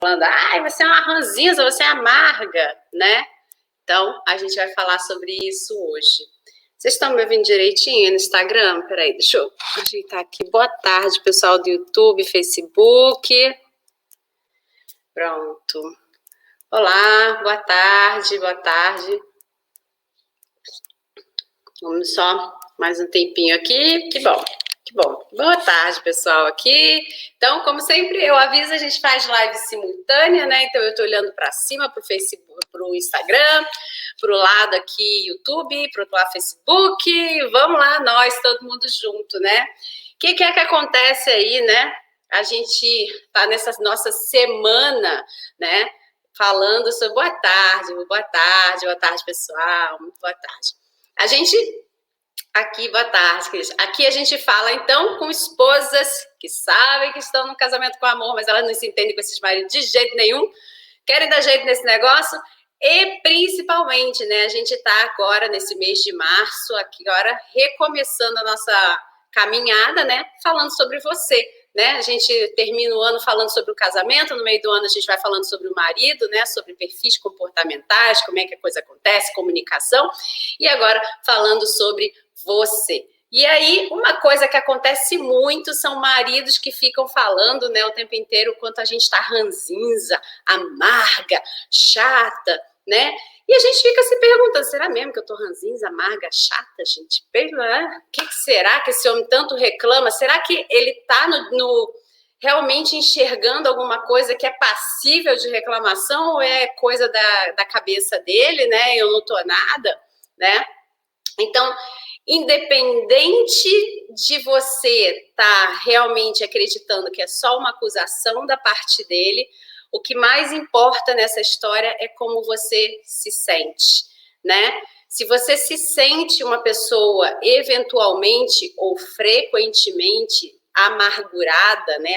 falando, ai, você é uma ranzinza, você é amarga, né? Então, a gente vai falar sobre isso hoje. Vocês estão me ouvindo direitinho no Instagram? Peraí, deixa eu ajeitar aqui. Boa tarde, pessoal do YouTube, Facebook. Pronto. Olá, boa tarde, boa tarde. Vamos só mais um tempinho aqui. Que bom, que bom. Boa tarde, pessoal, aqui. Então, como sempre, eu aviso, a gente faz live simultânea, né? Então, eu tô olhando para cima, pro Facebook, pro Instagram, pro lado aqui, YouTube, pro outro lado, Facebook. Vamos lá, nós, todo mundo junto, né? O que é que acontece aí, né? A gente tá nessa nossa semana, né? Falando sobre boa tarde, pessoal, muito boa tarde. A gente, aqui, boa tarde, Cris. Aqui a gente fala, então, com esposas que sabem que estão num casamento com amor, mas elas não se entendem com esses maridos de jeito nenhum, querem dar jeito nesse negócio, e principalmente, né, a gente está agora, nesse mês de março, aqui agora, recomeçando a nossa caminhada, né, falando sobre você, né, a gente termina o ano falando sobre o casamento, no meio do ano a gente vai falando sobre o marido, né, sobre perfis comportamentais, como é que a coisa acontece, comunicação, e agora falando sobre você. E aí, uma coisa que acontece muito são maridos que ficam falando, né, o tempo inteiro o quanto a gente tá ranzinza, amarga, chata, né? E a gente fica se perguntando, será mesmo que eu tô ranzinza, amarga, chata, gente? O que será que esse homem tanto reclama? Será que ele tá realmente enxergando alguma coisa que é passível de reclamação ou é coisa da cabeça dele, né? Eu não tô nada, né? Então, independente de você estar realmente acreditando que é só uma acusação da parte dele, o que mais importa nessa história é como você se sente, né? Se você se sente uma pessoa eventualmente ou frequentemente amargurada, né,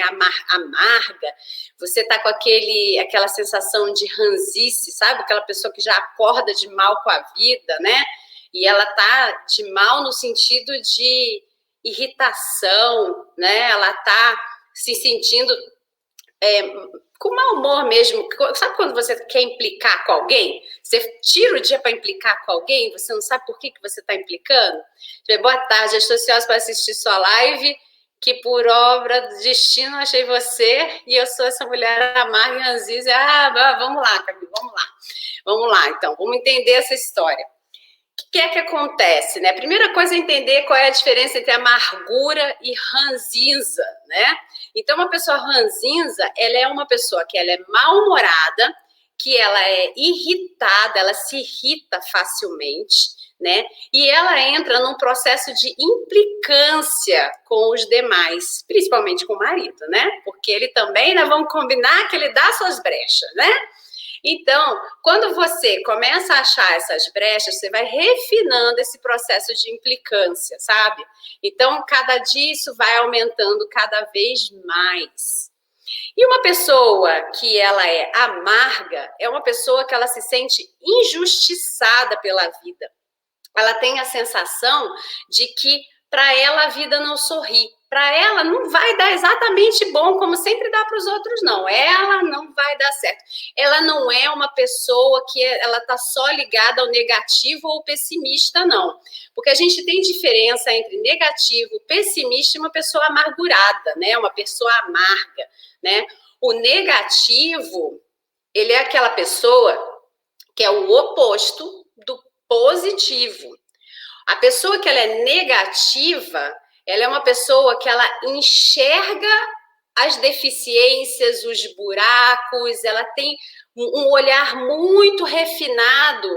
amarga, você tá com aquela sensação de ranzice, sabe? Aquela pessoa que já acorda de mal com a vida, né? E ela tá de mal no sentido de irritação, né? Ela tá se sentindo com mau humor mesmo. Sabe quando você quer implicar com alguém? Você tira o dia para implicar com alguém, você não sabe por que você está implicando? Boa tarde, estou ansiosa para assistir sua live, que por obra do destino achei você, e eu sou essa mulher amarga e ranzinza. Vamos lá, Camila, vamos lá. Vamos lá, então, vamos entender essa história. O que é que acontece, né? A primeira coisa é entender qual é a diferença entre amargura e ranzinza, né? Então, uma pessoa ranzinza, ela é uma pessoa que ela é mal-humorada, que ela é irritada, ela se irrita facilmente, né? E ela entra num processo de implicância com os demais, principalmente com o marido, né? Porque ele também, nós vamos combinar que ele dá suas brechas, né? Então, quando você começa a achar essas brechas, você vai refinando esse processo de implicância, sabe? Então, cada dia isso vai aumentando cada vez mais. E uma pessoa que ela é amarga, é uma pessoa que ela se sente injustiçada pela vida. Ela tem a sensação de que para ela a vida não sorri. Para ela não vai dar exatamente bom como sempre dá para os outros, não. Ela não vai dar certo. Ela não é uma pessoa que ela está só ligada ao negativo ou pessimista, não. Porque a gente tem diferença entre negativo, pessimista e uma pessoa amargurada, né? Uma pessoa amarga, né? O negativo, ele é aquela pessoa que é o oposto do positivo. A pessoa que ela é negativa, ela é uma pessoa que ela enxerga as deficiências, os buracos, ela tem um olhar muito refinado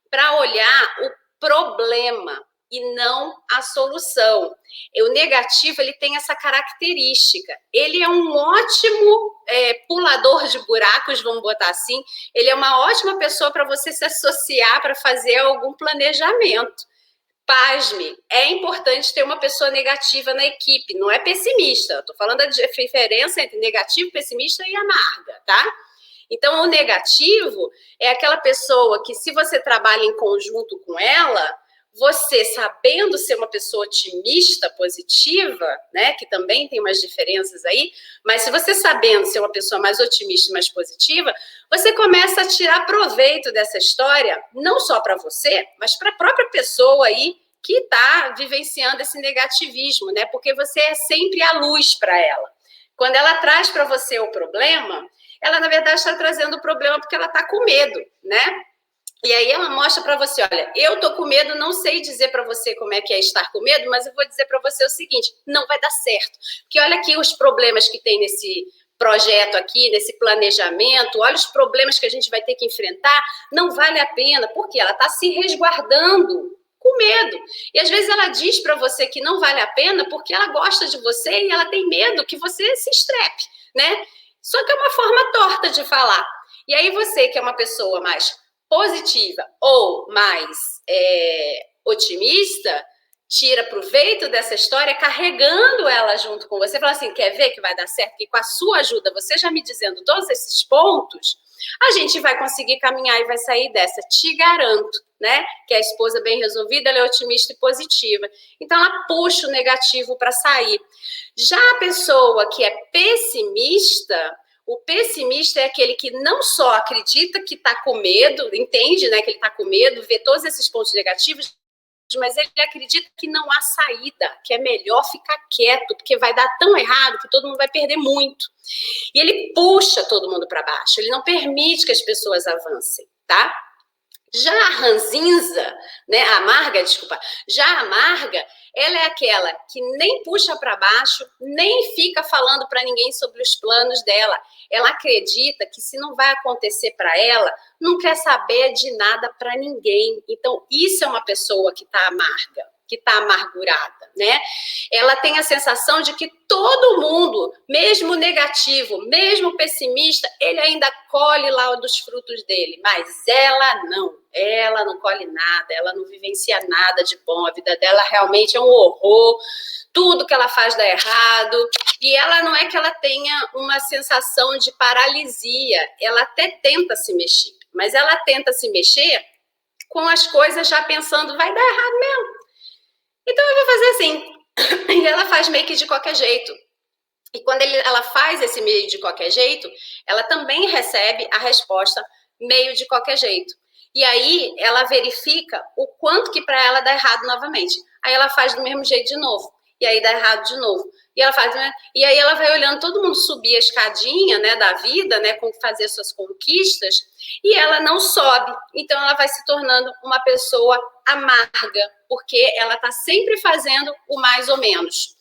para olhar o problema e não a solução. O negativo, ele tem essa característica. Ele é um ótimo pulador de buracos, vamos botar assim. Ele é uma ótima pessoa para você se associar para fazer algum planejamento. Pasme, é importante ter uma pessoa negativa na equipe, não é pessimista. Estou falando da diferença entre negativo, pessimista e amarga, tá? Então, o negativo é aquela pessoa que, se você trabalha em conjunto com ela, você, sabendo ser uma pessoa otimista, positiva, né, que também tem umas diferenças aí, mas se você sabendo ser uma pessoa mais otimista e mais positiva, você começa a tirar proveito dessa história, não só para você, mas para a própria pessoa aí que está vivenciando esse negativismo, né? Porque você é sempre a luz para ela. Quando ela traz para você o problema, ela, na verdade, está trazendo o problema porque ela está com medo, né? E aí ela mostra para você, olha, eu tô com medo, não sei dizer para você como é que é estar com medo, mas eu vou dizer para você o seguinte, não vai dar certo. Porque olha aqui os problemas que tem nesse projeto aqui, nesse planejamento, olha os problemas que a gente vai ter que enfrentar, não vale a pena, porque ela está se resguardando com medo. E às vezes ela diz para você que não vale a pena porque ela gosta de você e ela tem medo que você se estrepe, né? Só que é uma forma torta de falar. E aí você, que é uma pessoa mais positiva ou mais otimista, tira proveito dessa história carregando ela junto com você. Fala assim, quer ver que vai dar certo? Que com a sua ajuda, você já me dizendo todos esses pontos, a gente vai conseguir caminhar e vai sair dessa. Te garanto, né? Que a esposa bem resolvida, ela é otimista e positiva. Então, ela puxa o negativo para sair. Já a pessoa que é pessimista, o pessimista é aquele que não só acredita que está com medo, entende, né, que ele está com medo, vê todos esses pontos negativos, mas ele acredita que não há saída, que é melhor ficar quieto, porque vai dar tão errado que todo mundo vai perder muito. E ele puxa todo mundo para baixo, ele não permite que as pessoas avancem, tá? Já a ranzinza, né, a amarga, desculpa, já a amarga, ela é aquela que nem puxa para baixo, nem fica falando para ninguém sobre os planos dela. Ela acredita que se não vai acontecer para ela, não quer saber de nada para ninguém. Então, isso é uma pessoa que está amarga, que está amargurada, né? Ela tem a sensação de que todo mundo, mesmo negativo, mesmo pessimista, ele ainda colhe lá dos frutos dele, mas ela não colhe nada, ela não vivencia nada de bom, a vida dela realmente é um horror, tudo que ela faz dá errado, e ela não é que ela tenha uma sensação de paralisia, ela até tenta se mexer, mas ela tenta se mexer com as coisas já pensando, vai dar errado mesmo. Então eu vou fazer assim, e ela faz meio que de qualquer jeito. E quando ela faz esse meio de qualquer jeito, ela também recebe a resposta meio de qualquer jeito. E aí ela verifica o quanto que para ela dá errado novamente. Aí ela faz do mesmo jeito de novo. E aí dá errado de novo. E ela faz, né? E aí ela vai olhando todo mundo subir a escadinha, né, da vida, né, com fazer suas conquistas, e ela não sobe. Então ela vai se tornando uma pessoa amarga, porque ela está sempre fazendo o mais ou menos.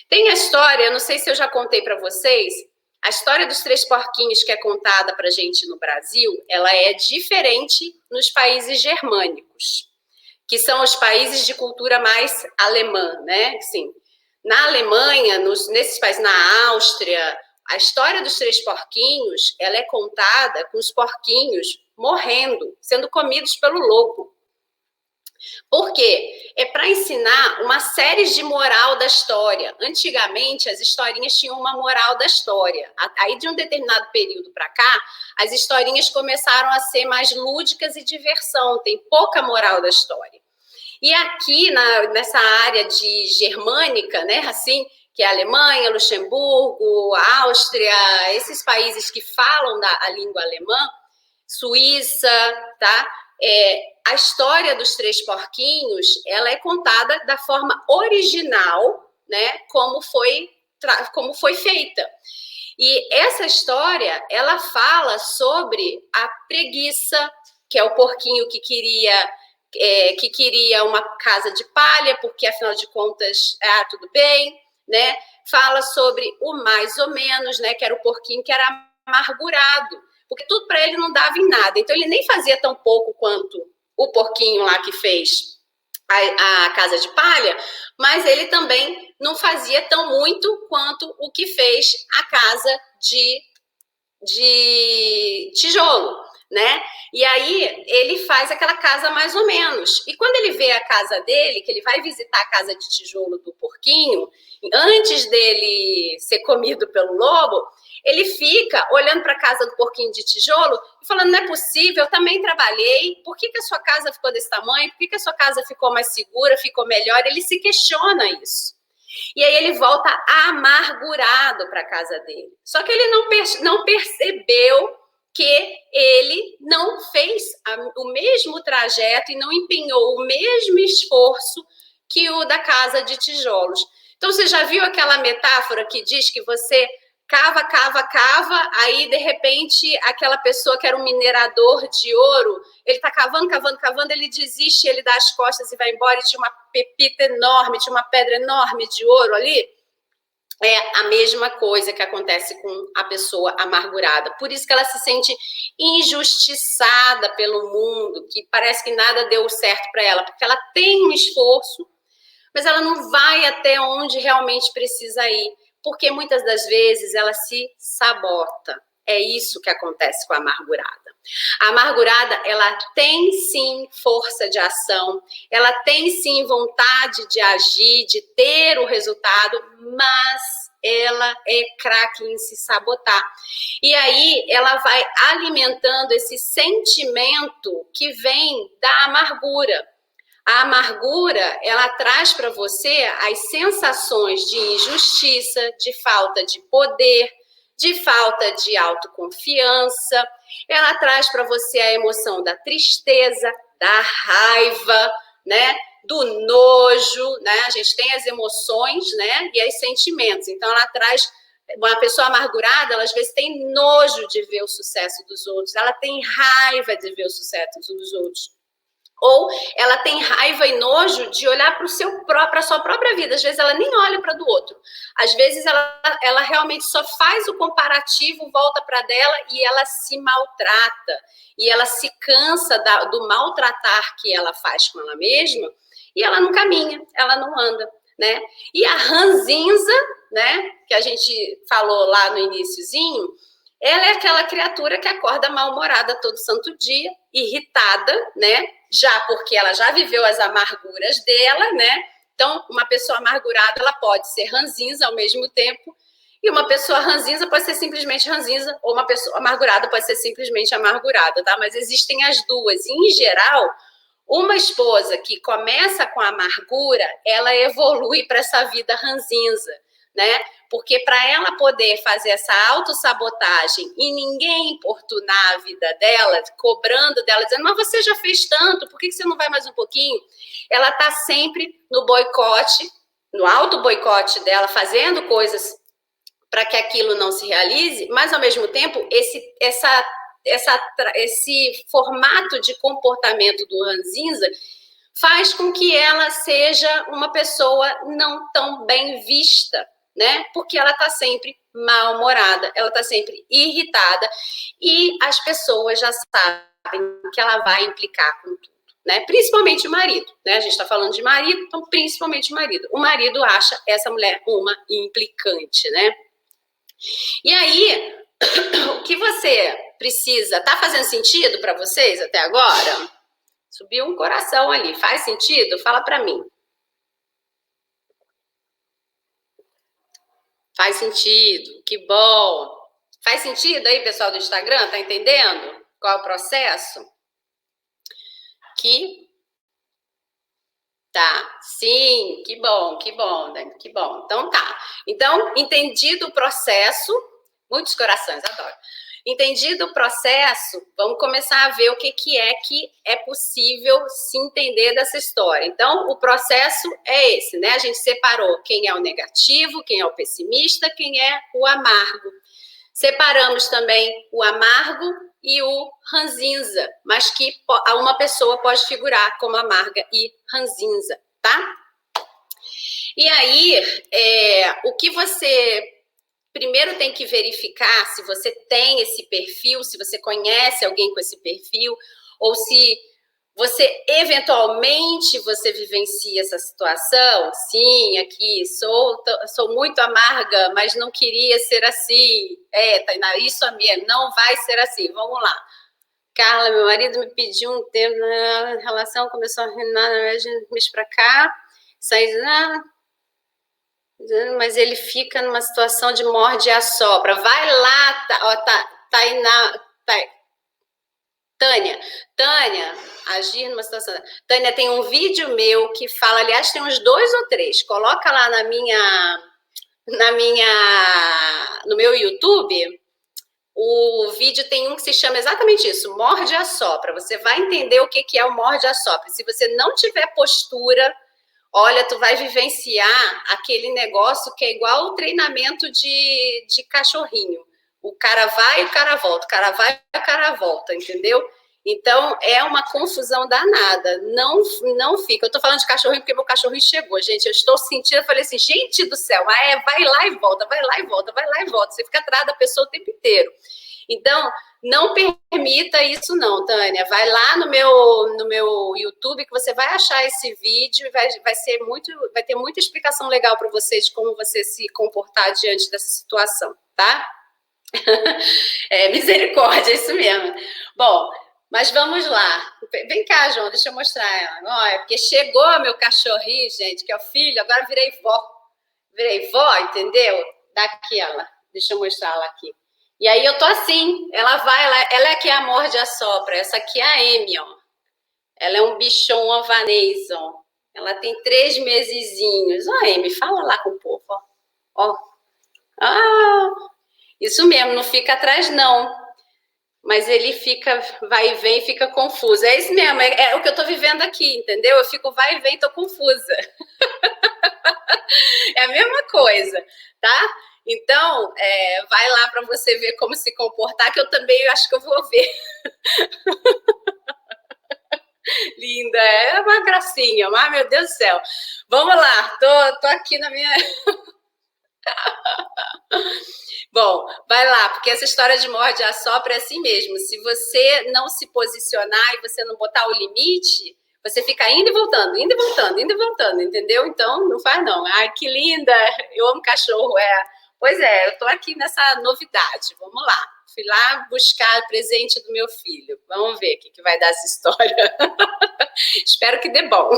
Tem a história, não sei se eu já contei para vocês, a história dos três porquinhos que é contada para a gente no Brasil, ela é diferente nos países germânicos, que são os países de cultura mais alemã, né? Assim, na Alemanha, nesses países, na Áustria, a história dos três porquinhos, ela é contada com os porquinhos morrendo, sendo comidos pelo lobo. Por quê? É para ensinar uma série de moral da história. Antigamente, as historinhas tinham uma moral da história. Aí, de um determinado período para cá, as historinhas começaram a ser mais lúdicas e diversão. Tem pouca moral da história. E aqui, nessa área de germânica, né, assim, que é a Alemanha, Luxemburgo, a Áustria, esses países que falam a língua alemã, Suíça, tá? A história dos três porquinhos, ela é contada da forma original, né, como foi feita. E essa história, ela fala sobre a preguiça, que é o porquinho que queria uma casa de palha, porque afinal de contas, tudo bem, né? Fala sobre o mais ou menos, né? Que era o porquinho que era amargurado, porque tudo para ele não dava em nada. Então ele nem fazia tão pouco quanto o porquinho lá que fez a casa de palha, mas ele também não fazia tão muito quanto o que fez a casa de tijolo. né? E aí ele faz aquela casa mais ou menos. E quando ele vê a casa dele, que ele vai visitar a casa de tijolo do porquinho, antes dele ser comido pelo lobo, ele fica olhando para a casa do porquinho de tijolo e falando, não é possível, eu também trabalhei, por que a sua casa ficou desse tamanho? Por que a sua casa ficou mais segura, ficou melhor? Ele se questiona isso. E aí ele volta amargurado para a casa dele. Só que ele não percebeu que ele não fez o mesmo trajeto e não empenhou o mesmo esforço que o da casa de tijolos. Então, você já viu aquela metáfora que diz que você cava, cava, cava, aí, de repente, aquela pessoa que era um minerador de ouro, ele está cavando, cavando, cavando, ele desiste, ele dá as costas e vai embora, e tinha uma pepita enorme, tinha uma pedra enorme de ouro ali. É a mesma coisa que acontece com a pessoa amargurada. Por isso que ela se sente injustiçada pelo mundo, que parece que nada deu certo para ela, porque ela tem um esforço, mas ela não vai até onde realmente precisa ir, porque muitas das vezes ela se sabota. É isso que acontece com a amargurada. A amargurada, ela tem sim força de ação, ela tem sim vontade de agir, de ter o resultado, mas ela é craque em se sabotar. E aí ela vai alimentando esse sentimento que vem da amargura. A amargura, ela traz para você as sensações de injustiça, de falta de poder, de falta de autoconfiança. Ela traz para você a emoção da tristeza, da raiva, né? Do nojo, né? A gente tem as emoções, né? E os sentimentos. Então, ela traz... Uma pessoa amargurada, ela às vezes tem nojo de ver o sucesso dos outros. Ela tem raiva de ver o sucesso dos outros. Ou ela tem raiva e nojo de olhar para a sua própria vida. Às vezes ela nem olha para do outro. Às vezes ela realmente só faz o comparativo, volta para dela e ela se maltrata. E ela se cansa do maltratar que ela faz com ela mesma e ela não caminha, ela não anda, né? E a ranzinza, né, que a gente falou lá no iniciozinho, ela é aquela criatura que acorda mal-humorada todo santo dia, irritada, né? Já porque ela já viveu as amarguras dela, né? Então, uma pessoa amargurada, ela pode ser ranzinza ao mesmo tempo, e uma pessoa ranzinza pode ser simplesmente ranzinza, ou uma pessoa amargurada pode ser simplesmente amargurada, tá? Mas existem as duas. E, em geral, uma esposa que começa com a amargura, ela evolui para essa vida ranzinza, né? Porque para ela poder fazer essa autossabotagem e ninguém importunar a vida dela, cobrando dela, dizendo, mas você já fez tanto, por que você não vai mais um pouquinho? Ela está sempre no boicote, no auto-boicote dela, fazendo coisas para que aquilo não se realize, mas, ao mesmo tempo, esse formato de comportamento do ranzinza faz com que ela seja uma pessoa não tão bem vista, né? Porque ela está sempre mal-humorada, ela está sempre irritada e as pessoas já sabem que ela vai implicar com tudo, né? Principalmente o marido, né? A gente está falando de marido, então principalmente o marido. O marido acha essa mulher uma implicante, né? E aí, o que você precisa... Tá fazendo sentido para vocês até agora? Subiu um coração ali. Faz sentido? Fala para mim. Faz sentido, que bom. Faz sentido aí, pessoal do Instagram? Tá entendendo qual é o processo? Tá, sim, que bom, Dani, que bom. Então tá. Então, entendido o processo, muitos corações, adoro. Entendido o processo, vamos começar a ver o que é possível se entender dessa história. Então, o processo é esse, né? A gente separou quem é o negativo, quem é o pessimista, quem é o amargo. Separamos também o amargo e o ranzinza, mas que uma pessoa pode figurar como amarga e ranzinza, tá? E aí, o que você primeiro tem que verificar se você tem esse perfil, se você conhece alguém com esse perfil, ou se você, eventualmente, você vivencia essa situação. Sim, aqui, sou muito amarga, mas não queria ser assim. Tainá, isso mesmo, não vai ser assim. Vamos lá. Carla, meu marido me pediu um tempo na relação, começou a reinar um mês pra cá, saí, mas ele fica numa situação de morde e assopra. Vai lá, Tainá, Tânia, agir numa situação. Tânia, tem um vídeo meu que fala, aliás, tem uns 2 ou 3. Coloca lá no meu YouTube. O vídeo tem um que se chama exatamente isso, morde e assopra. Você vai entender o que é o morde e assopra. Se você não tiver postura, olha, tu vai vivenciar aquele negócio que é igual o treinamento de cachorrinho. O cara vai, o cara volta, o cara vai, o cara volta, entendeu? Então, é uma confusão danada. Não fica. Eu tô falando de cachorrinho porque meu cachorrinho chegou, gente. Eu estou sentindo, eu falei assim, gente do céu, vai lá e volta, vai lá e volta, vai lá e volta. Você fica atrás da pessoa o tempo inteiro. Então, não permita isso não, Tânia. Vai lá no meu YouTube que você vai achar esse vídeo e vai ter muita explicação legal para você de como você se comportar diante dessa situação, tá? Misericórdia, é isso mesmo. Bom, mas vamos lá. Vem cá, João, deixa eu mostrar ela. Olha, porque chegou meu cachorrinho, gente, que é o filho, agora virei vó. Virei vó, entendeu? Daquela. Deixa eu mostrar ela aqui. E aí eu tô assim, ela é que é a morde e assopra. Essa aqui é a Amy, ó. Ela é um bichon havanês, ó. Ela tem 3 mesezinhos. Ó, Amy, fala lá com o povo, ó. Ó. Ah, isso mesmo, não fica atrás, não. Mas ele fica, vai e vem, fica confuso. É isso mesmo, é o que eu tô vivendo aqui, entendeu? Eu fico vai e vem, tô confusa. É a mesma coisa, tá? Então, vai lá para você ver como se comportar, que eu também acho que eu vou ver. Linda, é uma gracinha, mas meu Deus do céu. Vamos lá, tô aqui na minha... Bom, vai lá, porque essa história de morde e assopra é assim mesmo. Se você não se posicionar e você não botar o limite, você fica indo e voltando, indo e voltando, indo e voltando, entendeu? Então, não faz não. Ai, que linda, eu amo cachorro, Pois é, eu tô aqui nessa novidade, vamos lá. Fui lá buscar o presente do meu filho. Vamos ver o que vai dar essa história. Espero que dê bom.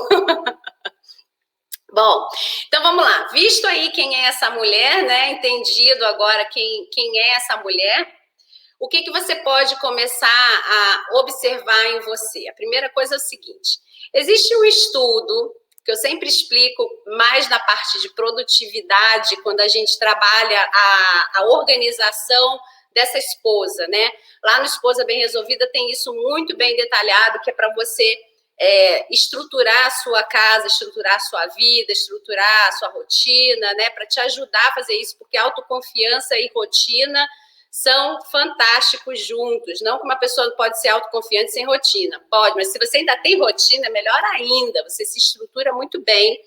Bom, então vamos lá. Visto aí quem é essa mulher, né? Entendido agora quem é essa mulher, o que você pode começar a observar em você? A primeira coisa é o seguinte: existe um estudo que eu sempre explico mais na parte de produtividade, quando a gente trabalha a organização dessa esposa, né? Lá no Esposa Bem Resolvida tem isso muito bem detalhado, que é para você estruturar a sua casa, estruturar a sua vida, estruturar a sua rotina, né? Para te ajudar a fazer isso, porque autoconfiança e rotina são fantásticos juntos. Não que uma pessoa pode ser autoconfiante sem rotina. Pode, mas se você ainda tem rotina, é melhor ainda. Você se estrutura muito bem.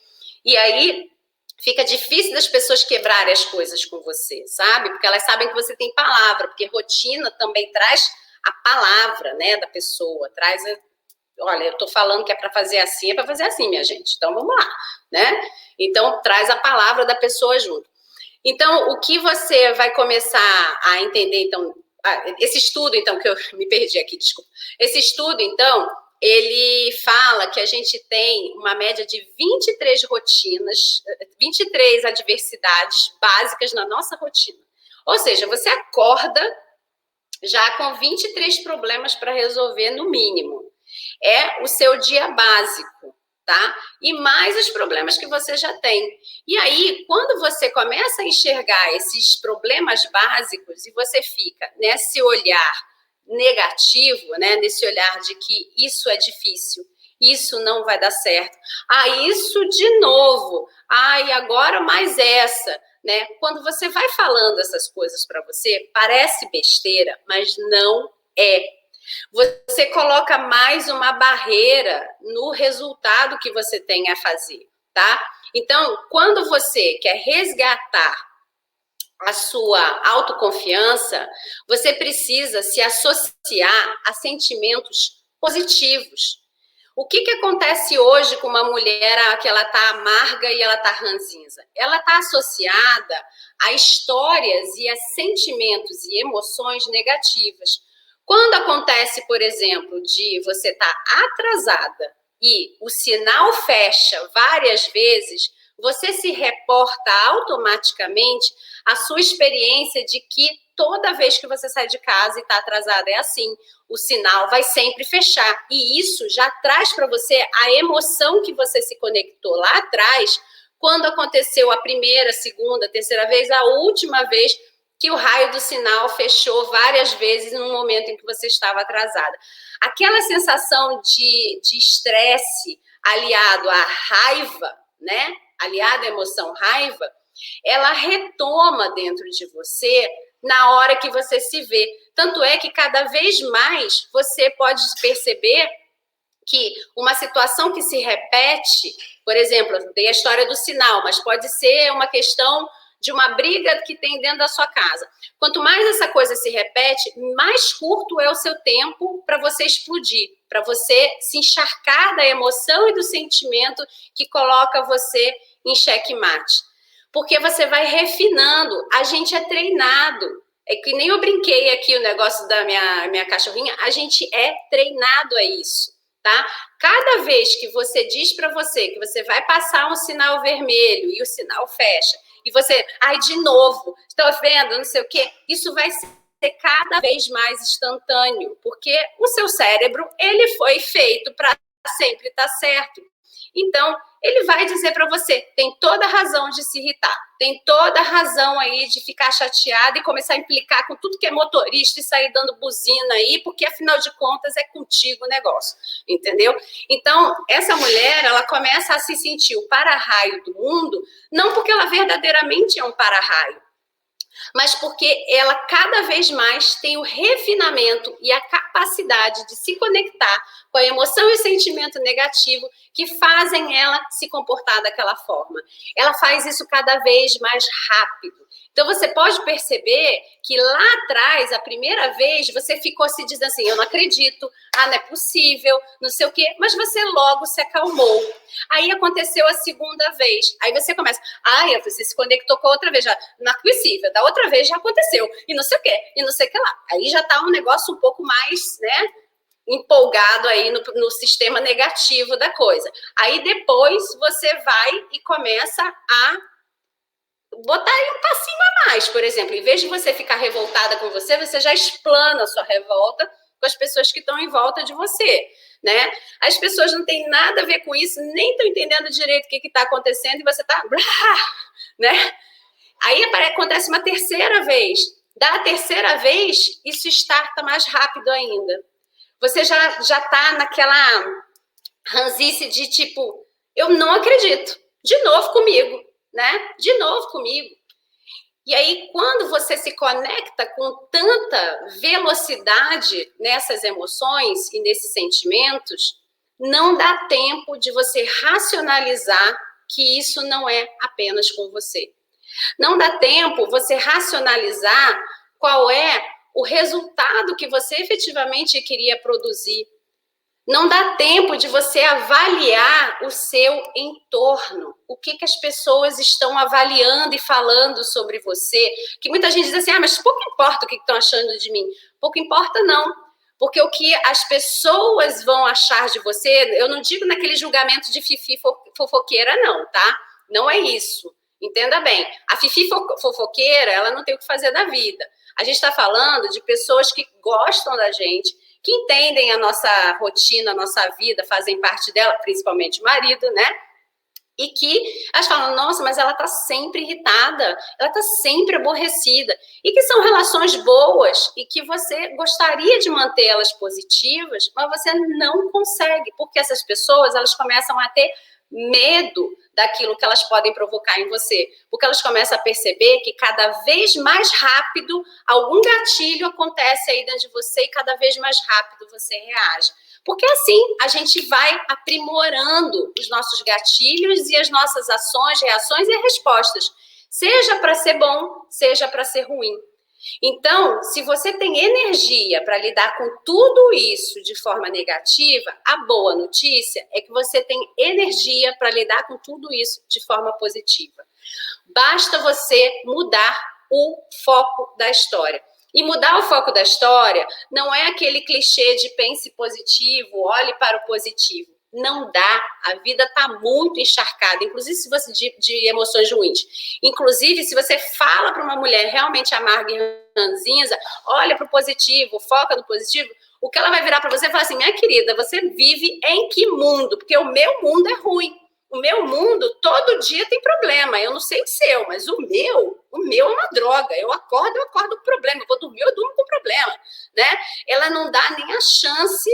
E aí fica difícil das pessoas quebrarem as coisas com você, sabe? Porque elas sabem que você tem palavra, porque rotina também traz a palavra, né, da pessoa, traz... Olha, eu tô falando que é para fazer assim, é para fazer assim, minha gente. Então, vamos lá, né? Então, traz a palavra da pessoa junto. Então, o que você vai começar a entender, então, esse estudo, então, que eu me perdi aqui, desculpa. Esse estudo, então, ele fala que a gente tem uma média de 23 rotinas, 23 adversidades básicas na nossa rotina. Ou seja, você acorda já com 23 problemas para resolver, no mínimo. É o seu dia básico, tá? E mais os problemas que você já tem. E aí, quando você começa a enxergar esses problemas básicos e você fica nesse olhar negativo, né? Nesse olhar de que isso é difícil, isso não vai dar certo. Isso de novo. E agora mais essa, né? Quando você vai falando essas coisas para você, parece besteira, mas não é. Você coloca mais uma barreira no resultado que você tem a fazer, tá? Então, quando você quer resgatar a sua autoconfiança, você precisa se associar a sentimentos positivos. O que acontece hoje com uma mulher que ela tá amarga e ela tá ranzinza? Ela tá associada a histórias e a sentimentos e emoções negativas. Quando acontece, por exemplo, de você estar atrasada e o sinal fecha várias vezes, você se reporta automaticamente à sua experiência de que toda vez que você sai de casa e está atrasada é assim, o sinal vai sempre fechar. E isso já traz para você a emoção que você se conectou lá atrás, quando aconteceu a primeira, segunda, terceira vez, a última vez que o raio do sinal fechou várias vezes no momento em que você estava atrasada. Aquela sensação de estresse aliado à raiva, né? Aliada à emoção raiva, ela retoma dentro de você na hora que você se vê. Tanto é que cada vez mais você pode perceber que uma situação que se repete, por exemplo, tem a história do sinal, mas pode ser uma questão de uma briga que tem dentro da sua casa. Quanto mais essa coisa se repete, mais curto é o seu tempo para você explodir, para você se encharcar da emoção e do sentimento que coloca você em xeque-mate. Porque você vai refinando, a gente é treinado. É que nem eu brinquei aqui o negócio da minha cachorrinha, a gente é treinado a isso, tá? Cada vez que você diz para você que você vai passar um sinal vermelho e o sinal fecha, e você, de novo, estou vendo, não sei o quê, isso vai ser cada vez mais instantâneo, porque o seu cérebro, ele foi feito para sempre estar certo. Então, ele vai dizer para você, tem toda a razão de se irritar, tem toda a razão aí de ficar chateada e começar a implicar com tudo que é motorista e sair dando buzina aí, porque afinal de contas é contigo o negócio, entendeu? Então, essa mulher, ela começa a se sentir o para-raio do mundo, não porque ela verdadeiramente é um para-raio, mas porque ela cada vez mais tem o refinamento e a capacidade de se conectar com a emoção e o sentimento negativo que fazem ela se comportar daquela forma. Ela faz isso cada vez mais rápido. Então, você pode perceber que lá atrás, a primeira vez, você ficou se dizendo assim, eu não acredito, não é possível, não sei o quê, mas você logo se acalmou. Aí aconteceu a segunda vez, aí você começa, você se conectou com a outra vez, já não é possível, da outra vez já aconteceu, e não sei o quê, e não sei o que lá. Aí já tá um negócio um pouco mais, né, empolgado aí no sistema negativo da coisa. Aí depois você vai e começa a botar aí um passinho a mais, por exemplo, em vez de você ficar revoltada com você, você já explana a sua revolta com as pessoas que estão em volta de você, né? As pessoas não têm nada a ver com isso, nem estão entendendo direito o que está acontecendo e você está, né? Aí acontece uma terceira vez. Da terceira vez, isso starta mais rápido ainda. Você já está naquela ranzice de tipo, eu não acredito, de novo comigo, né? De novo comigo. E aí, quando você se conecta com tanta velocidade nessas emoções e nesses sentimentos, não dá tempo de você racionalizar que isso não é apenas com você. Não dá tempo você racionalizar qual é o resultado que você efetivamente queria produzir. Não dá tempo de você avaliar o seu entorno. O que as pessoas estão avaliando e falando sobre você. Que muita gente diz assim, mas pouco importa o que estão achando de mim. Pouco importa não. Porque o que as pessoas vão achar de você, eu não digo naquele julgamento de fifi fofoqueira não, tá? Não é isso. Entenda bem. A fifi fofoqueira, ela não tem o que fazer da vida. A gente está falando de pessoas que gostam da gente, que entendem a nossa rotina, a nossa vida, fazem parte dela, principalmente o marido, né? E que elas falam, nossa, mas ela tá sempre irritada, ela tá sempre aborrecida. E que são relações boas e que você gostaria de mantê-las positivas, mas você não consegue, porque essas pessoas, elas começam a ter medo daquilo que elas podem provocar em você, porque elas começam a perceber que cada vez mais rápido algum gatilho acontece aí dentro de você e cada vez mais rápido você reage. Porque assim a gente vai aprimorando os nossos gatilhos e as nossas ações, reações e respostas, seja para ser bom, seja para ser ruim. Então, se você tem energia para lidar com tudo isso de forma negativa, a boa notícia é que você tem energia para lidar com tudo isso de forma positiva. Basta você mudar o foco da história. E mudar o foco da história não é aquele clichê de pense positivo, olhe para o positivo. Não dá, a vida está muito encharcada, inclusive se você de emoções ruins. Inclusive, se você fala para uma mulher realmente amarga e ranzinza, olha para o positivo, foca no positivo, o que ela vai virar para você e falar assim, minha querida, você vive em que mundo? Porque o meu mundo é ruim. O meu mundo, todo dia tem problema. Eu não sei o seu, mas o meu é uma droga. Eu acordo com problema. Eu vou dormir, eu durmo com problema, né? Ela não dá nem a chance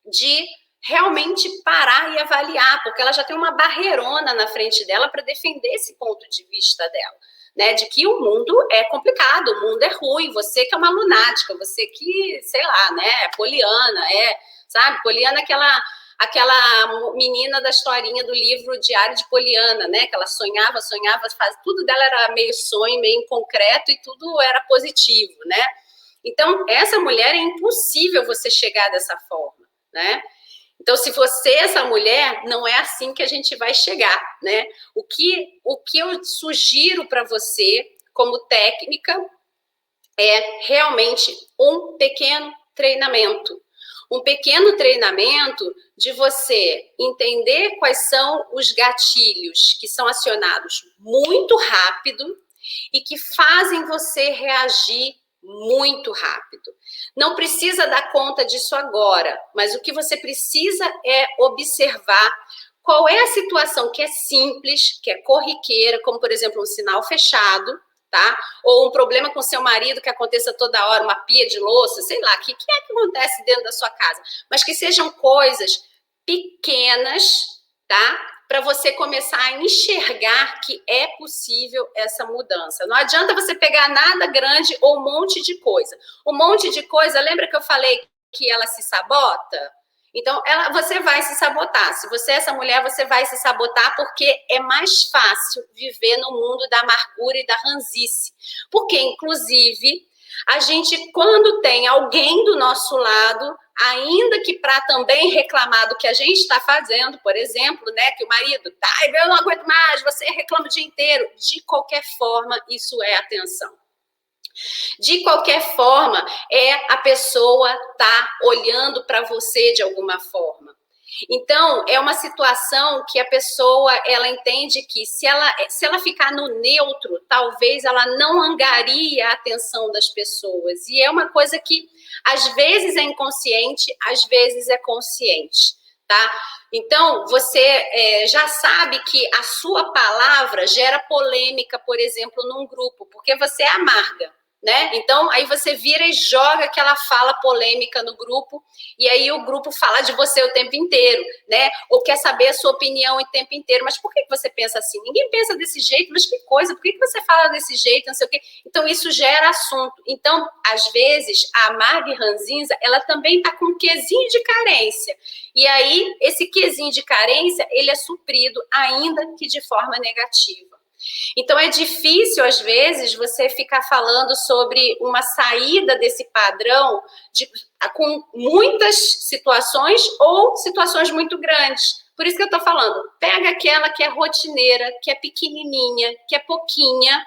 de realmente parar e avaliar, porque ela já tem uma barreirona na frente dela para defender esse ponto de vista dela, né? De que o mundo é complicado, o mundo é ruim, você que é uma lunática, você que, sei lá, né? É poliana, sabe? Poliana é aquela menina da historinha do livro Diário de Poliana, né? Que ela sonhava, tudo dela era meio sonho, meio inconcreto e tudo era positivo, né? Então, essa mulher é impossível você chegar dessa forma, né? Então, se você é essa mulher, não é assim que a gente vai chegar, né? O que eu sugiro para você, como técnica, é realmente um pequeno treinamento. Um pequeno treinamento de você entender quais são os gatilhos que são acionados muito rápido e que fazem você reagir muito rápido. Não precisa dar conta disso agora, mas o que você precisa é observar qual é a situação que é simples, que é corriqueira, como, por exemplo, um sinal fechado, tá? Ou um problema com seu marido que aconteça toda hora, uma pia de louça, sei lá, o que é que acontece dentro da sua casa? Mas que sejam coisas pequenas, tá? Para você começar a enxergar que é possível essa mudança. Não adianta você pegar nada grande ou um monte de coisa. Um monte de coisa, lembra que eu falei que ela se sabota? Então, você vai se sabotar. Se você é essa mulher, você vai se sabotar porque é mais fácil viver no mundo da amargura e da ranzice. Porque, inclusive, a gente, quando tem alguém do nosso lado, ainda que para também reclamar do que a gente está fazendo, por exemplo, né, que o marido, eu não aguento mais, você reclama o dia inteiro. De qualquer forma, isso é atenção. De qualquer forma, a pessoa tá olhando para você de alguma forma. Então, é uma situação que a pessoa, ela entende que se ela ficar no neutro, talvez ela não angarie a atenção das pessoas. E é uma coisa que, às vezes, é inconsciente, às vezes é consciente, tá? Então, você já sabe que a sua palavra gera polêmica, por exemplo, num grupo, porque você é amarga. Né? Então, aí você vira e joga aquela fala polêmica no grupo, e aí o grupo fala de você o tempo inteiro, né? Ou quer saber a sua opinião o tempo inteiro. Mas por que você pensa assim? Ninguém pensa desse jeito, mas que coisa, por que você fala desse jeito, não sei o quê? Então, isso gera assunto. Então, às vezes, a amarga e ranzinza, ela também está com um quezinho de carência. E aí, esse quezinho de carência, ele é suprido, ainda que de forma negativa. Então, é difícil, às vezes, você ficar falando sobre uma saída desse padrão com muitas situações ou situações muito grandes. Por isso que eu estou falando, pega aquela que é rotineira, que é pequenininha, que é pouquinha,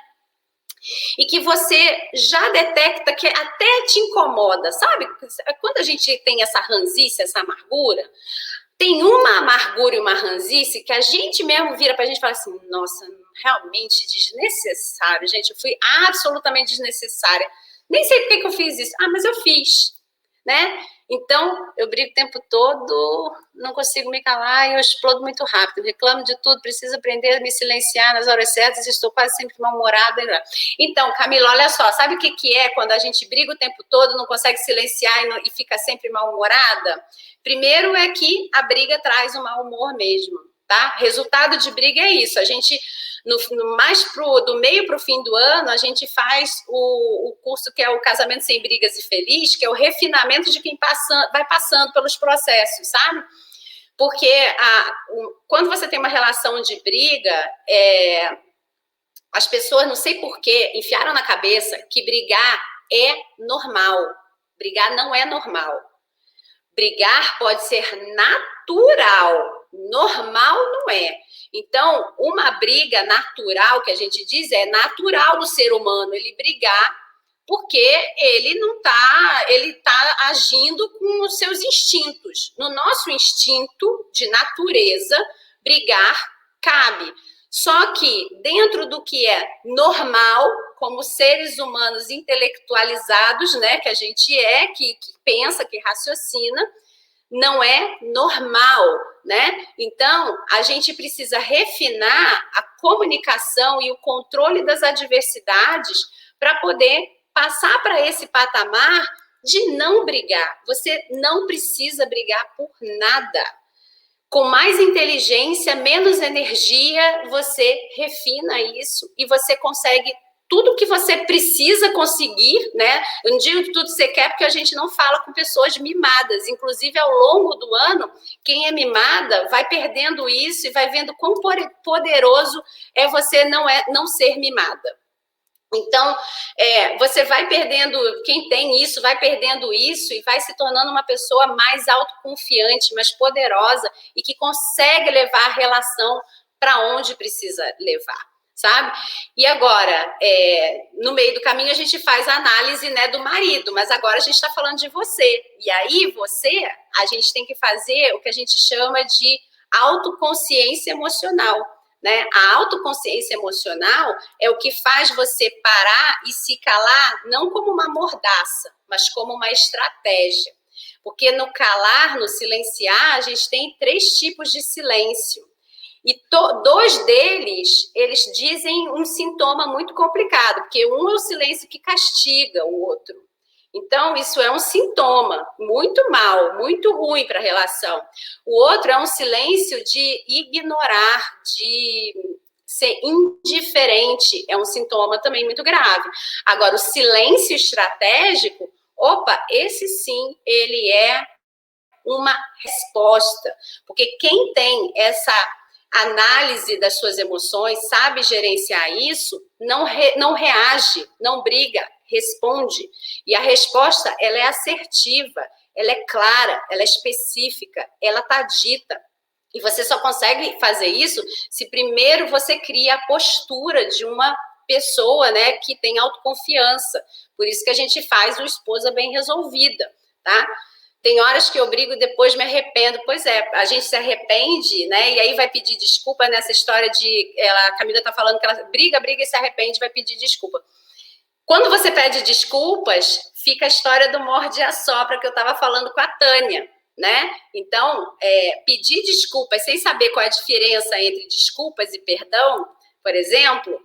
e que você já detecta que até te incomoda, sabe? Quando a gente tem essa ranzice, essa amargura, tem uma amargura e uma ranzice que a gente mesmo vira pra gente e fala assim, nossa, realmente desnecessário, gente, eu fui absolutamente desnecessária. Nem sei por que eu fiz isso. Ah, mas eu fiz, né? Então, eu brigo o tempo todo, não consigo me calar e eu explodo muito rápido. Reclamo de tudo, preciso aprender a me silenciar nas horas certas, estou quase sempre mal-humorada. Então, Camila, olha só, sabe o que é quando a gente briga o tempo todo, não consegue silenciar e fica sempre mal-humorada? Primeiro é que a briga traz o mau humor mesmo, tá? Resultado de briga é isso, a gente... do meio para o fim do ano, a gente faz o curso que é o Casamento Sem Brigas e Feliz, que é o refinamento de quem vai passando pelos processos, sabe? Porque quando você tem uma relação de briga, as pessoas, não sei porquê, enfiaram na cabeça que brigar é normal. Brigar não é normal. Brigar pode ser natural, normal não é. Então, uma briga natural, que a gente diz, é natural do ser humano ele brigar, porque ele tá agindo com os seus instintos. No nosso instinto de natureza, brigar cabe. Só que dentro do que é normal, como seres humanos intelectualizados, né, que a gente é, que pensa, que raciocina, não é normal, né? Então, a gente precisa refinar a comunicação e o controle das adversidades para poder passar para esse patamar de não brigar. Você não precisa brigar por nada. Com mais inteligência, menos energia, você refina isso e você consegue tudo que você precisa conseguir, né? Eu não digo que tudo você quer, porque a gente não fala com pessoas mimadas. Inclusive, ao longo do ano, quem é mimada vai perdendo isso e vai vendo quão poderoso é você não ser mimada. Então, você vai perdendo, quem tem isso, vai perdendo isso e vai se tornando uma pessoa mais autoconfiante, mais poderosa e que consegue levar a relação para onde precisa levar, sabe? E agora, no meio do caminho, a gente faz a análise, né, do marido, mas agora a gente está falando de você. E aí, a gente tem que fazer o que a gente chama de autoconsciência emocional. Né? A autoconsciência emocional é o que faz você parar e se calar, não como uma mordaça, mas como uma estratégia. Porque no calar, no silenciar, a gente tem 3 tipos de silêncio. E 2 deles, eles dizem um sintoma muito complicado, porque um é o silêncio que castiga o outro. Então, isso é um sintoma muito mal, muito ruim para a relação. O outro é um silêncio de ignorar, de ser indiferente, é um sintoma também muito grave. Agora, o silêncio estratégico, esse sim, ele é uma resposta. Porque quem tem essa análise das suas emoções, sabe gerenciar isso, não reage, não briga, responde. E a resposta, ela é assertiva, ela é clara, ela é específica, ela está dita. E você só consegue fazer isso se primeiro você cria a postura de uma pessoa, né, que tem autoconfiança. Por isso que a gente faz uma esposa bem resolvida, tá? Tem horas que eu brigo e depois me arrependo. Pois é, a gente se arrepende, né? E aí vai pedir desculpa nessa história de... a Camila tá falando que ela briga e se arrepende, vai pedir desculpa. Quando você pede desculpas, fica a história do morde e assopra que eu estava falando com a Tânia, né? Então, pedir desculpas sem saber qual é a diferença entre desculpas e perdão, por exemplo,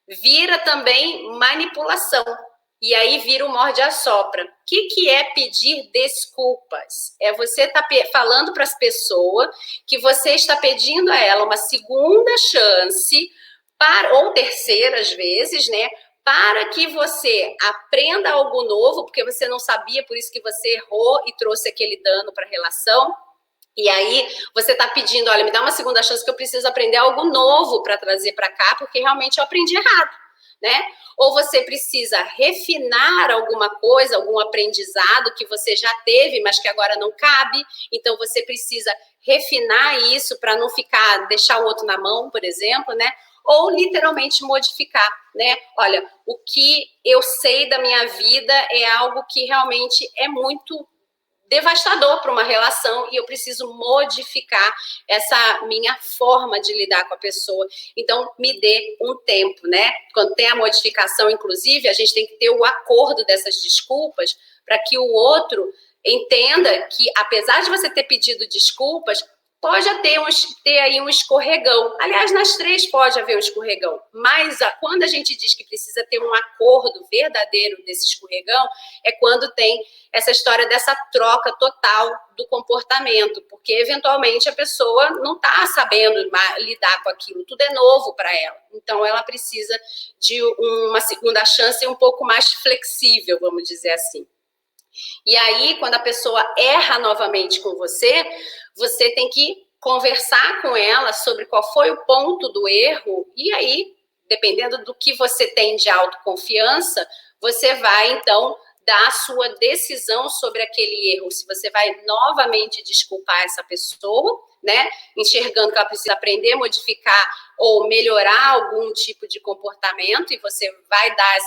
vira também manipulação. E aí vira o morde e assopra. O que é pedir desculpas? É você estar falando para as pessoas que você está pedindo a ela uma segunda chance, ou terceira às vezes, né? Para que você aprenda algo novo, porque você não sabia, por isso que você errou e trouxe aquele dano para a relação. E aí você está pedindo, olha, me dá uma segunda chance que eu preciso aprender algo novo para trazer para cá, porque realmente eu aprendi errado, né? Ou você precisa refinar alguma coisa, algum aprendizado que você já teve, mas que agora não cabe. Então você precisa refinar isso para não deixar o outro na mão, por exemplo, né? Ou literalmente modificar, né? Olha, o que eu sei da minha vida é algo que realmente é muito devastador para uma relação e eu preciso modificar essa minha forma de lidar com a pessoa. Então, me dê um tempo, né? Quando tem a modificação, inclusive, a gente tem que ter o acordo dessas desculpas para que o outro entenda que, apesar de você ter pedido desculpas, pode ter aí um escorregão. Aliás, nas 3 pode haver um escorregão. Mas quando a gente diz que precisa ter um acordo verdadeiro desse escorregão, é quando tem essa história dessa troca total do comportamento. Porque, eventualmente, a pessoa não está sabendo lidar com aquilo. Tudo é novo para ela. Então, ela precisa de uma segunda chance um pouco mais flexível, vamos dizer assim. E aí, quando a pessoa erra novamente com você, você tem que conversar com ela sobre qual foi o ponto do erro, e aí, dependendo do que você tem de autoconfiança, você vai, então, dar a sua decisão sobre aquele erro. Se você vai novamente desculpar essa pessoa, né, enxergando que ela precisa aprender, modificar ou melhorar algum tipo de comportamento, e você vai dar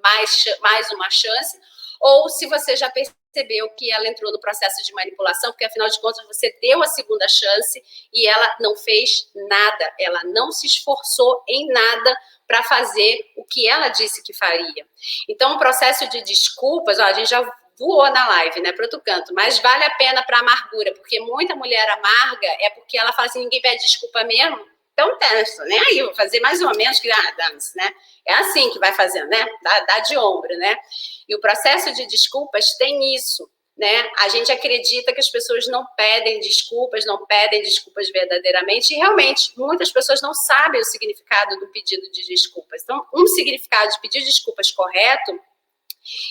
mais uma chance, ou se você já percebeu que ela entrou no processo de manipulação, porque afinal de contas você deu a segunda chance e ela não fez nada, ela não se esforçou em nada para fazer o que ela disse que faria. Então, o processo de desculpas, ó, a gente já voou na live, né, para outro canto, mas vale a pena para amargura, porque muita mulher amarga é porque ela fala assim, ninguém pede desculpa mesmo, então testa, né, aí vou fazer mais ou menos, que dá-se, né, é assim que vai fazendo, né, dá de ombro, né, e o processo de desculpas tem isso, né, a gente acredita que as pessoas não pedem desculpas verdadeiramente, e realmente, muitas pessoas não sabem o significado do pedido de desculpas, então, um significado de pedir desculpas correto,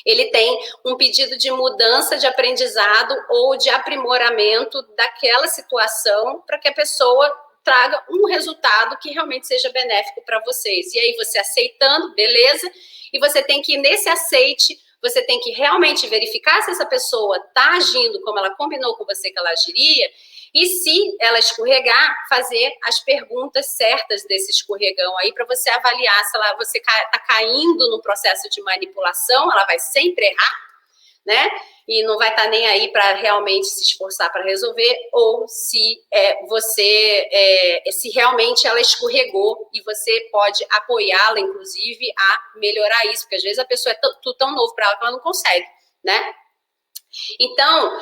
ele tem um pedido de mudança de aprendizado ou de aprimoramento daquela situação para que a pessoa traga um resultado que realmente seja benéfico para vocês. E aí você aceitando, beleza, e você tem que, nesse aceite, você tem que realmente verificar se essa pessoa está agindo como ela combinou com você que ela agiria, e se ela escorregar, fazer as perguntas certas desse escorregão aí para você avaliar se você está caindo no processo de manipulação, ela vai sempre errar, né? E não vai estar nem aí para realmente se esforçar para resolver, ou se se realmente ela escorregou e você pode apoiá-la, inclusive, a melhorar isso, porque às vezes a pessoa é tudo tão novo para ela que ela não consegue, né? Então,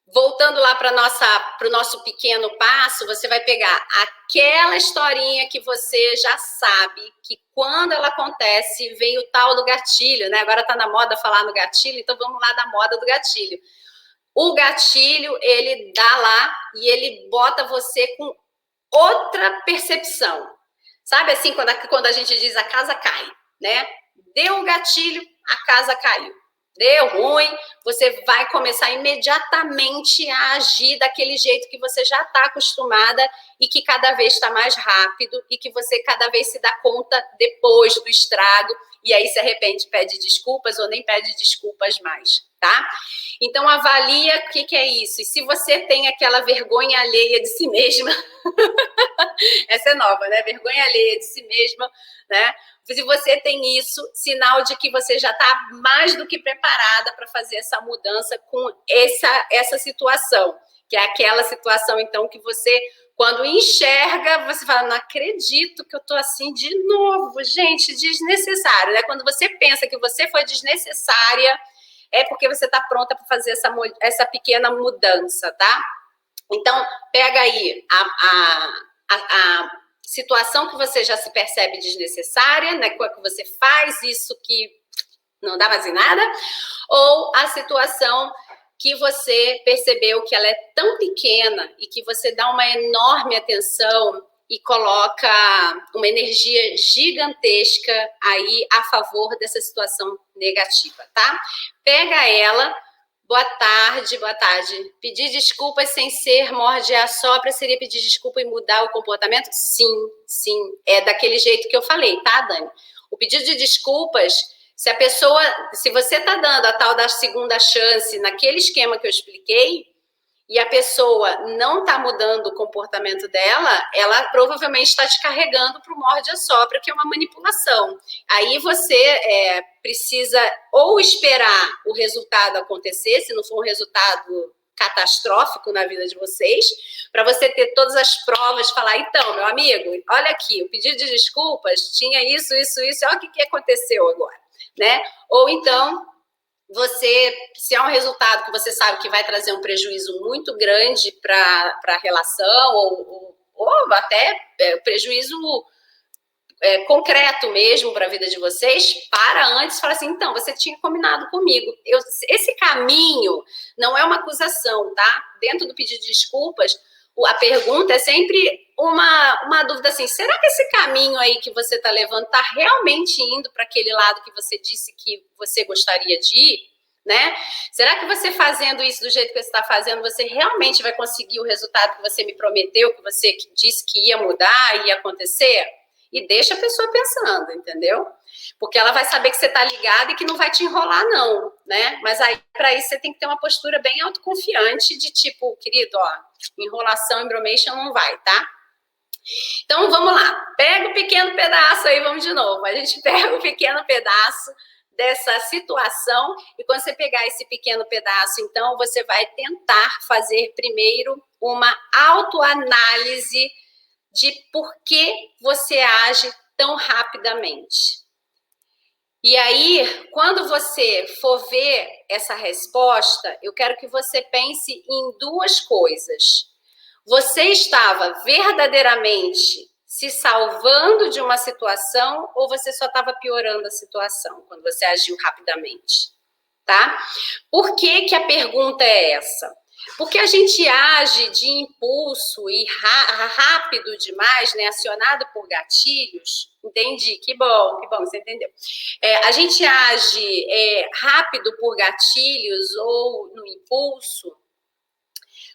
voltando lá para o nosso pequeno passo, você vai pegar aquela historinha que você já sabe que quando ela acontece, vem o tal do gatilho, né? Agora está na moda falar no gatilho, então vamos lá da moda do gatilho. O gatilho, ele dá lá e ele bota você com outra percepção. Sabe assim, quando a gente diz a casa cai, né? Deu o gatilho, a casa caiu. Deu ruim, você vai começar imediatamente a agir daquele jeito que você já está acostumada e que cada vez está mais rápido e que você cada vez se dá conta depois do estrago e aí se arrepende, pede desculpas ou nem pede desculpas mais, tá? Então avalia o que é isso. E se você tem aquela vergonha alheia de si mesma, essa é nova, né? Vergonha alheia de si mesma, né? Se você tem isso, sinal de que você já está mais do que preparada para fazer essa mudança com essa situação, que é aquela situação, então, que você, quando enxerga, você fala, não acredito que eu estou assim de novo, gente, desnecessário, né? Quando você pensa que você foi desnecessária, é porque você está pronta para fazer essa pequena mudança, tá? Então, pega aí a situação que você já se percebe desnecessária, né? Que você faz isso que não dá mais em nada, ou a situação que você percebeu que ela é tão pequena e que você dá uma enorme atenção e coloca uma energia gigantesca aí a favor dessa situação negativa, tá? Pega ela. Boa tarde, boa tarde. Pedir desculpas sem ser morde e assopra seria pedir desculpa e mudar o comportamento? Sim, sim. É daquele jeito que eu falei, tá, Dani? O pedido de desculpas, se você está dando a tal da segunda chance naquele esquema que eu expliquei, e a pessoa não está mudando o comportamento dela, ela provavelmente está te carregando para o morde e assopra, que é uma manipulação. Aí você precisa ou esperar o resultado acontecer, se não for um resultado catastrófico na vida de vocês, para você ter todas as provas, falar, então, meu amigo, olha aqui, o pedido de desculpas tinha isso, olha o que aconteceu agora, né? Ou então, se é um resultado que você sabe que vai trazer um prejuízo muito grande para a relação, ou até prejuízo concreto mesmo para a vida de vocês, para antes, fala assim, então, você tinha combinado comigo. Esse caminho não é uma acusação, tá? Dentro do pedido de desculpas, a pergunta é sempre uma dúvida assim, será que esse caminho aí que você está levando está realmente indo para aquele lado que você disse que você gostaria de ir? Né? Será que você fazendo isso do jeito que você está fazendo, você realmente vai conseguir o resultado que você me prometeu, que você disse que ia mudar, ia acontecer? E deixa a pessoa pensando, entendeu? Porque ela vai saber que você está ligada e que não vai te enrolar, não, né? Mas aí, para isso, você tem que ter uma postura bem autoconfiante de tipo, querido, ó, enrolação, embromation não vai, tá? Então, vamos lá. Pega o pequeno pedaço aí, vamos de novo. A gente pega o pequeno pedaço dessa situação e quando você pegar esse pequeno pedaço, então, você vai tentar fazer primeiro uma autoanálise de por que você age tão rapidamente. E aí, quando você for ver essa resposta, eu quero que você pense em duas coisas. Você estava verdadeiramente se salvando de uma situação ou você só estava piorando a situação quando você agiu rapidamente, tá? Por que que a pergunta é essa? Porque a gente age de impulso e rápido demais, né? Acionado por gatilhos. Entendi, que bom, você entendeu. A gente age rápido por gatilhos ou no impulso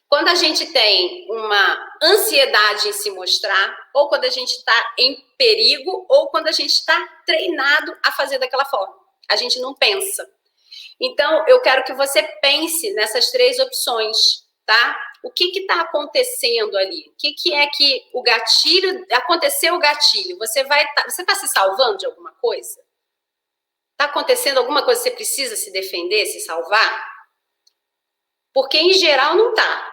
quando a gente tem uma ansiedade em se mostrar, ou quando a gente está em perigo, ou quando a gente está treinado a fazer daquela forma. A gente não pensa. Então, eu quero que você pense nessas três opções, tá? O que está acontecendo ali? O que é que o gatilho... Aconteceu o gatilho, você tá se salvando de alguma coisa? Está acontecendo alguma coisa que você precisa se defender, se salvar? Porque, em geral, não está.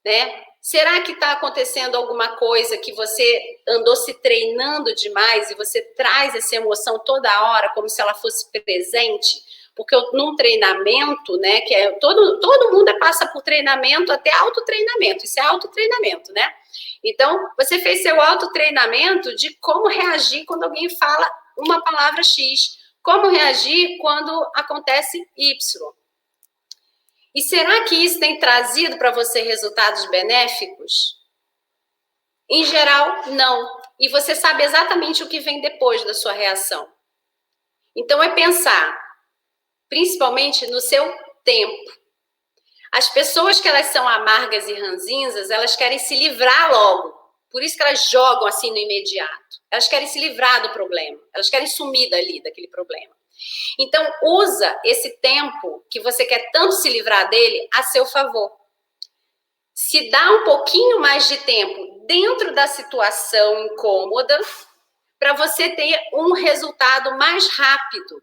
Né? Será que está acontecendo alguma coisa que você andou se treinando demais e você traz essa emoção toda hora como se ela fosse presente? Porque num treinamento, né, que todo mundo passa por treinamento, até autotreinamento, isso é autotreinamento, né? Então, você fez seu autotreinamento de como reagir quando alguém fala uma palavra X, como reagir quando acontece Y. E será que isso tem trazido para você resultados benéficos? Em geral, não. E você sabe exatamente o que vem depois da sua reação. Então, é pensar, principalmente no seu tempo. As pessoas que elas são amargas e ranzinzas, elas querem se livrar logo. Por isso que elas jogam assim no imediato. Elas querem se livrar do problema. Elas querem sumir dali, daquele problema. Então, usa esse tempo que você quer tanto se livrar dele a seu favor. Se dá um pouquinho mais de tempo dentro da situação incômoda para você ter um resultado mais rápido.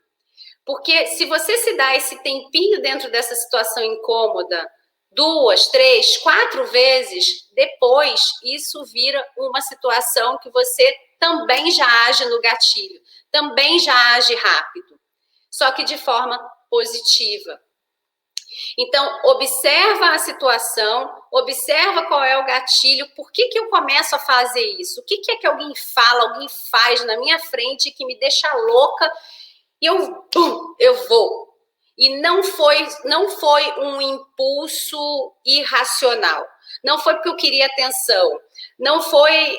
Porque se você se dá esse tempinho dentro dessa situação incômoda 2, 3, 4 vezes, depois isso vira uma situação que você também já age no gatilho, também já age rápido. Só que de forma positiva. Então, observa a situação, observa qual é o gatilho, por que eu começo a fazer isso? O que é que alguém fala, alguém faz na minha frente que me deixa louca e eu vou. E não foi um impulso irracional. Não foi porque eu queria atenção. Não foi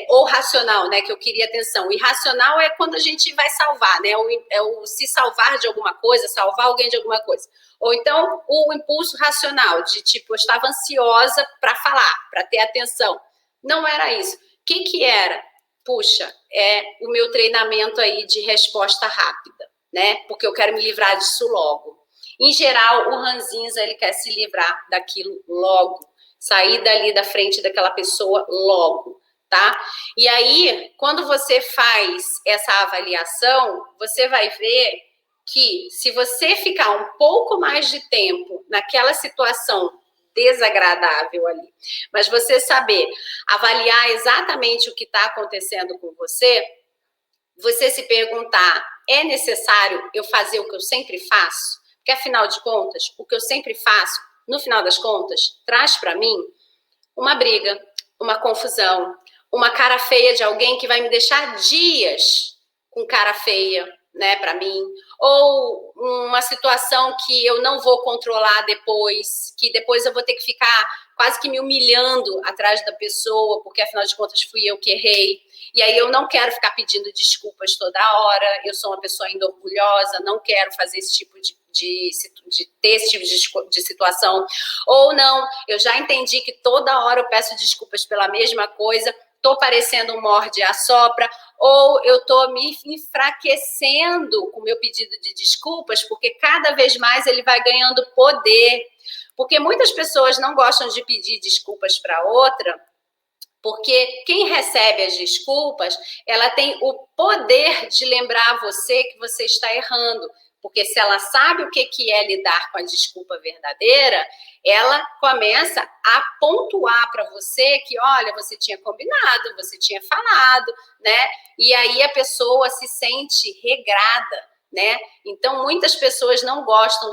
ou racional, né, que eu queria atenção. Irracional é quando a gente vai salvar, né? É o se salvar de alguma coisa, salvar alguém de alguma coisa. Ou então o impulso racional, de tipo, eu estava ansiosa para falar, para ter atenção. Não era isso. O que era? Puxa, é o meu treinamento aí de resposta rápida, né? Porque eu quero me livrar disso logo. Em geral, o ranzinza, ele quer se livrar daquilo logo. Sair dali da frente daquela pessoa logo, tá? E aí, quando você faz essa avaliação, você vai ver que se você ficar um pouco mais de tempo naquela situação desagradável ali, mas você saber avaliar exatamente o que está acontecendo com você se perguntar, é necessário eu fazer o que eu sempre faço? Porque, afinal de contas, o que eu sempre faço, no final das contas, traz para mim uma briga, uma confusão, uma cara feia de alguém que vai me deixar dias com cara feia, né, para mim, ou uma situação que eu não vou controlar depois, que depois eu vou ter que ficar quase que me humilhando atrás da pessoa, porque afinal de contas fui eu que errei. E aí eu não quero ficar pedindo desculpas toda hora, eu sou uma pessoa ainda orgulhosa, não quero fazer esse tipo de ter esse tipo de situação. Ou não, eu já entendi que toda hora eu peço desculpas pela mesma coisa, tô parecendo um morde-a-sopra, ou eu tô me enfraquecendo com o meu pedido de desculpas, porque cada vez mais ele vai ganhando poder. Porque muitas pessoas não gostam de pedir desculpas para outra, Porque quem recebe as desculpas, ela tem o poder de lembrar você que você está errando. Porque se ela sabe o que é lidar com a desculpa verdadeira, ela começa a pontuar para você que, olha, você tinha combinado, você tinha falado, né? E aí a pessoa se sente regrada, né? Então, muitas pessoas não gostam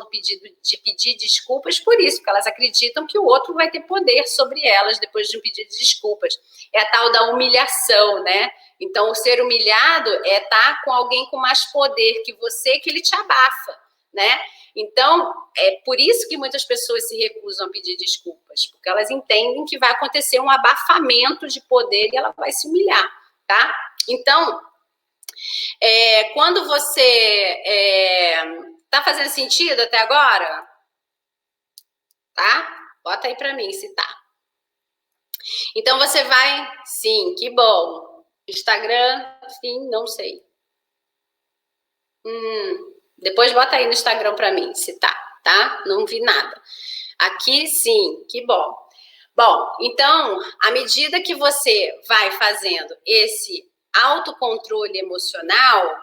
de pedir desculpas por isso, porque elas acreditam que o outro vai ter poder sobre elas depois de um pedido de desculpas. É a tal da humilhação, né? Então, o ser humilhado é estar com alguém com mais poder que você, que ele te abafa, né? Então, é por isso que muitas pessoas se recusam a pedir desculpas, porque elas entendem que vai acontecer um abafamento de poder e ela vai se humilhar, tá? Então, quando você tá fazendo sentido até agora? Tá? Bota aí para mim se tá. Então você vai, sim, que bom. Instagram, sim, não sei. Depois bota aí no Instagram para mim se tá? Não vi nada. Aqui, sim, que bom. Bom, então, à medida que você vai fazendo esse autocontrole emocional,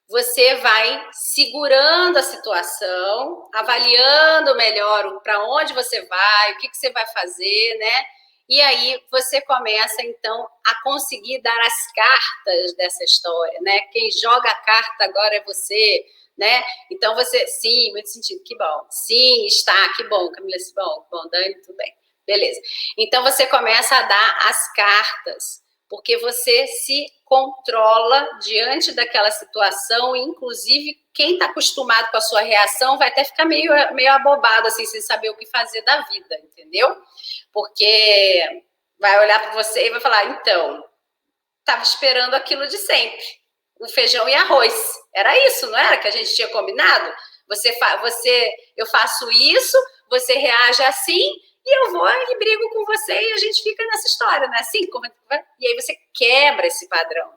você vai segurando a situação, avaliando melhor para onde você vai, o que você vai fazer, né? E aí você começa, então, a conseguir dar as cartas dessa história, né? Quem joga a carta agora é você, né? Então você, sim, muito sentido, que bom. Sim, está, que bom, Camila, bom, Dani, tudo bem. Beleza. Então você começa a dar as cartas, porque você se controla diante daquela situação, inclusive quem está acostumado com a sua reação vai até ficar meio abobado, assim, sem saber o que fazer da vida, entendeu? Porque vai olhar para você e vai falar, então, estava esperando aquilo de sempre, o feijão e arroz. Era isso, não era que a gente tinha combinado? Eu faço isso, você reage assim, e eu vou e brigo com você e a gente fica nessa história, né? Assim, e aí você quebra esse padrão.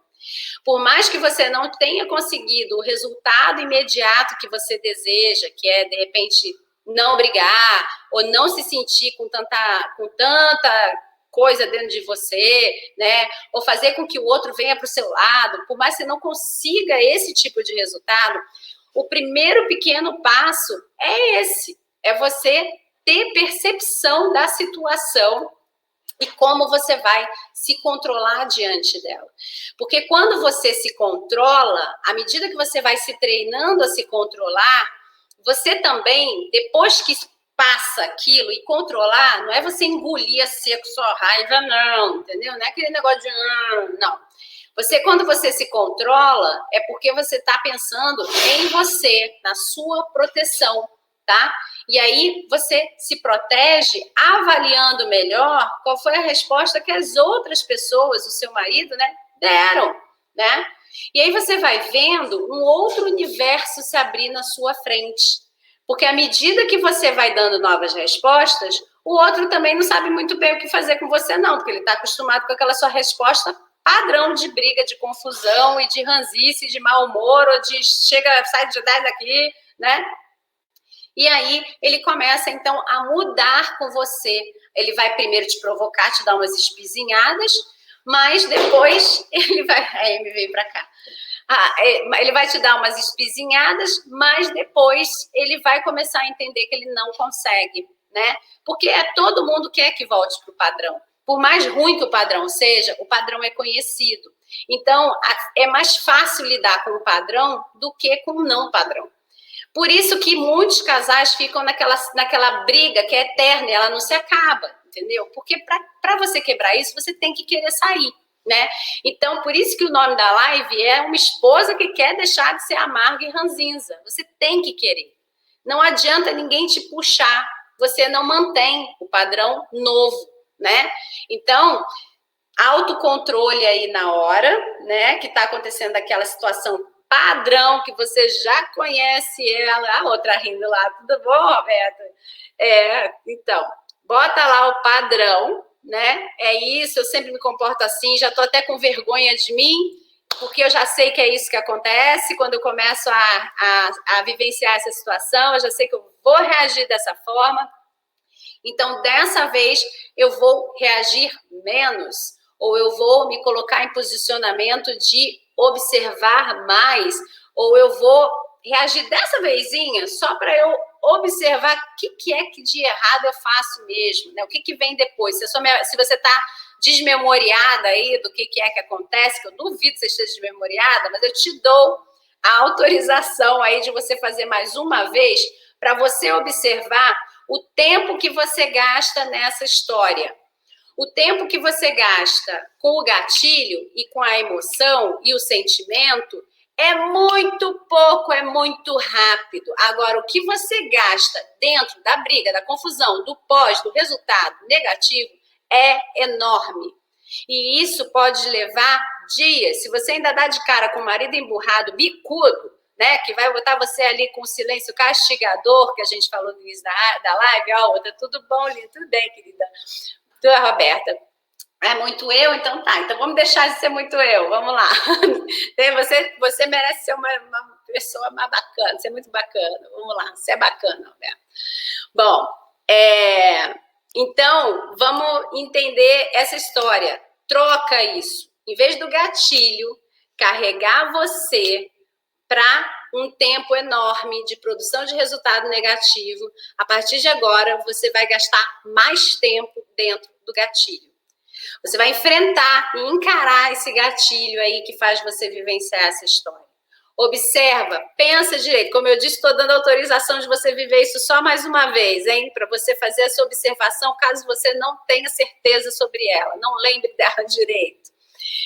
Por mais que você não tenha conseguido o resultado imediato que você deseja, que é, de repente, não brigar ou não se sentir com tanta coisa dentro de você, né? Ou fazer com que o outro venha para o seu lado, por mais que você não consiga esse tipo de resultado, o primeiro pequeno passo é esse, é você ter percepção da situação e como você vai se controlar diante dela. Porque quando você se controla, à medida que você vai se treinando a se controlar, você também, depois que passa aquilo e controlar, não é você engolir a seco sua raiva, não, entendeu? Não é aquele negócio de não. Quando você se controla, é porque você está pensando em você, na sua proteção, tá? E aí você se protege avaliando melhor qual foi a resposta que as outras pessoas, o seu marido, né, deram, né? E aí você vai vendo um outro universo se abrir na sua frente. Porque à medida que você vai dando novas respostas, o outro também não sabe muito bem o que fazer com você, não, porque ele está acostumado com aquela sua resposta padrão de briga, de confusão e de ranzice, de mau humor, ou de sai de 10 daqui, né? E aí ele começa, então, a mudar com você. Ele vai primeiro te provocar, te dar umas espizinhadas, mas depois ele vai... Aí me veio para cá. Ele vai te dar umas espizinhadas, mas depois ele vai começar a entender que ele não consegue, né? Porque todo mundo quer que volte para o padrão. Por mais ruim que o padrão seja, o padrão é conhecido. Então, é mais fácil lidar com o padrão do que com o não padrão. Por isso que muitos casais ficam naquela briga que é eterna, ela não se acaba, entendeu? Porque para você quebrar isso, você tem que querer sair, né? Então, por isso que o nome da live é uma esposa que quer deixar de ser amarga e ranzinza. Você tem que querer. Não adianta ninguém te puxar, você não mantém o padrão novo, né? Então, autocontrole aí na hora, né? Que está acontecendo aquela situação padrão que você já conhece ela, a outra rindo lá, tudo bom, Roberto? Então, bota lá o padrão, né? É isso, eu sempre me comporto assim, já tô até com vergonha de mim, porque eu já sei que é isso que acontece, quando eu começo a vivenciar essa situação, eu já sei que eu vou reagir dessa forma. Então, dessa vez, eu vou reagir menos, ou eu vou me colocar em posicionamento de observar mais, ou eu vou reagir dessa vezinha só para eu observar o que é que de errado eu faço mesmo, né? O que vem depois. Se você está desmemoriada aí do que é que acontece, que eu duvido que você esteja desmemoriada, mas eu te dou a autorização aí de você fazer mais uma vez para você observar o tempo que você gasta nessa história. O tempo que você gasta com o gatilho e com a emoção e o sentimento é muito pouco, é muito rápido. Agora, o que você gasta dentro da briga, da confusão, do pós, do resultado negativo, é enorme. E isso pode levar dias. Se você ainda dá de cara com o marido emburrado, bicudo, né, que vai botar você ali com o silêncio castigador, que a gente falou no início da live, ó, outra, tudo bom, lindo, tudo bem, querida. Tu, Roberta, é muito eu? Então tá, então vamos deixar de ser muito eu, vamos lá. Você merece ser uma pessoa mais bacana, ser muito bacana, vamos lá, você é bacana, Roberta. Bom, então vamos entender essa história, troca isso, em vez do gatilho carregar você para um tempo enorme de produção de resultado negativo, a partir de agora você vai gastar mais tempo dentro do gatilho. Você vai enfrentar e encarar esse gatilho aí que faz você vivenciar essa história. Observa, pensa direito. Como eu disse, estou dando autorização de você viver isso só mais uma vez, hein? Para você fazer essa observação, caso você não tenha certeza sobre ela, não lembre dela direito.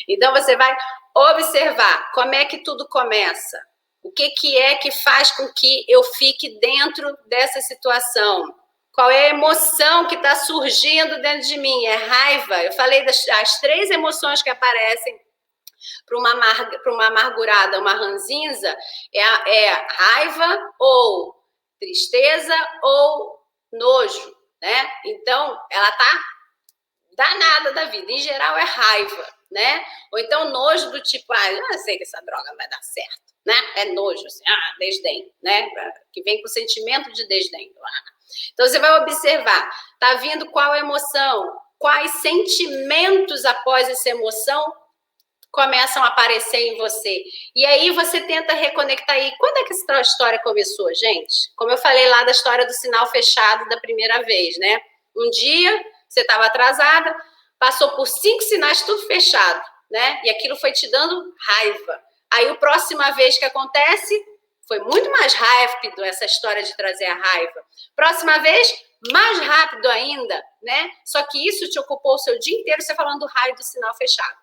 Então, você vai observar como é que tudo começa. O que é que faz com que eu fique dentro dessa situação? Qual é a emoção que está surgindo dentro de mim? É raiva. Eu falei das 3 emoções que aparecem para uma amargurada, uma ranzinza, é raiva ou tristeza ou nojo, né? Então, ela está danada da vida. Em geral, é raiva, né? Ou então nojo do tipo, eu sei que essa droga vai dar certo, né? É nojo, assim, desdém, né? Que vem com o sentimento de desdém. Então, você vai observar, tá vindo qual emoção, quais sentimentos após essa emoção começam a aparecer em você. E aí você tenta reconectar aí. Quando é que essa história começou, gente? Como eu falei lá da história do sinal fechado da primeira vez, né? Um dia, você estava atrasada, passou por 5 sinais tudo fechado, né? E aquilo foi te dando raiva. Aí, a próxima vez que acontece, foi muito mais rápido essa história de trazer a raiva. Próxima vez, mais rápido ainda, né? Só que isso te ocupou o seu dia inteiro, você falando do raio do sinal fechado.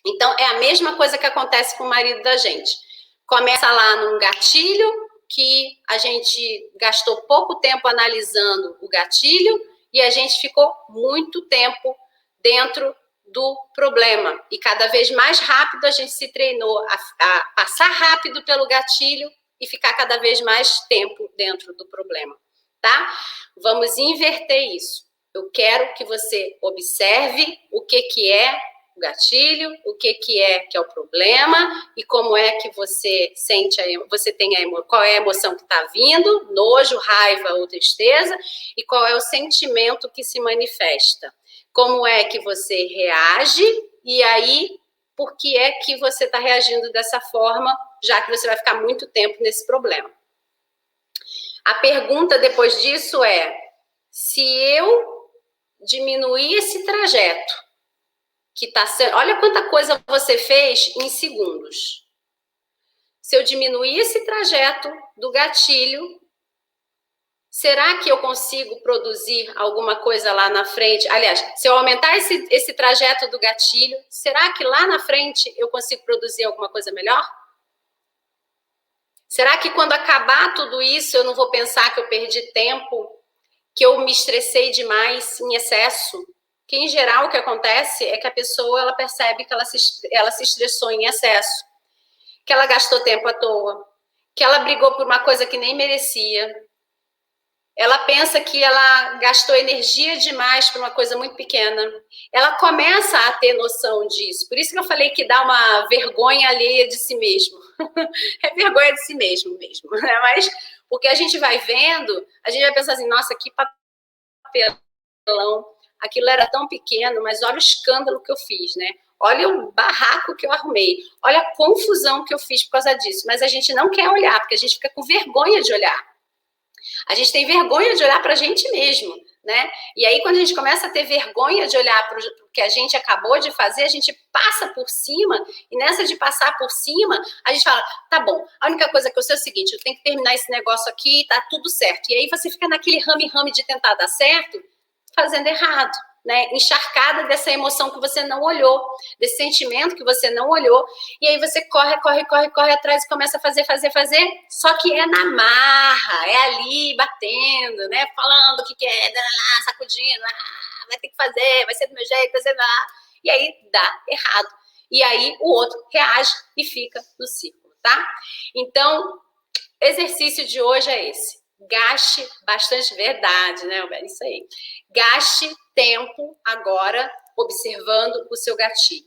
Então, é a mesma coisa que acontece com o marido da gente. Começa lá num gatilho, que a gente gastou pouco tempo analisando o gatilho e a gente ficou muito tempo dentro do problema. E cada vez mais rápido a gente se treinou a passar rápido pelo gatilho e ficar cada vez mais tempo dentro do problema, tá? Vamos inverter isso. Eu quero que você observe o que é o gatilho, o que é o problema e como é que você sente, qual é a emoção que está vindo, nojo, raiva ou tristeza, e qual é o sentimento que se manifesta. Como é que você reage e aí, por que é que você está reagindo dessa forma, já que você vai ficar muito tempo nesse problema. A pergunta depois disso é, se eu diminuir esse trajeto, que está sendo... Olha quanta coisa você fez em segundos. Se eu diminuir esse trajeto do gatilho, será que eu consigo produzir alguma coisa lá na frente? Aliás, se eu aumentar esse trajeto do gatilho, será que lá na frente eu consigo produzir alguma coisa melhor? Será que quando acabar tudo isso, eu não vou pensar que eu perdi tempo, que eu me estressei demais, em excesso? Que, em geral, o que acontece é que a pessoa ela percebe que ela se estressou em excesso, que ela gastou tempo à toa, que ela brigou por uma coisa que nem merecia. Ela pensa que ela gastou energia demais por uma coisa muito pequena. Ela começa a ter noção disso. Por isso que eu falei que dá uma vergonha alheia de si mesmo. É vergonha de si mesmo, né? Mas porque a gente vai vendo, a gente vai pensar assim, nossa, que papelão, aquilo era tão pequeno, mas olha o escândalo que eu fiz, né? Olha o barraco que eu arrumei, olha a confusão que eu fiz por causa disso. Mas a gente não quer olhar, porque a gente fica com vergonha de olhar. A gente tem vergonha de olhar para a gente mesmo, né? E aí, quando a gente começa a ter vergonha de olhar para o que a gente acabou de fazer, a gente passa por cima, e nessa de passar por cima, a gente fala, tá bom, a única coisa que eu sei é o seguinte, eu tenho que terminar esse negócio aqui, tá tudo certo. E aí você fica naquele rame-rame de tentar dar certo, fazendo errado, né? Encharcada dessa emoção que você não olhou, desse sentimento que você não olhou, e aí você corre atrás e começa a fazer, só que é na marra, é ali, batendo, né? Falando o que é, sacudindo, vai ter que fazer, vai ser do meu jeito, vai ser lá, e aí dá errado. E aí o outro reage e fica no círculo, tá? Então, exercício de hoje é esse. Gaste bastante, verdade, né, Alberto? Isso aí. Gaste tempo agora observando o seu gatilho.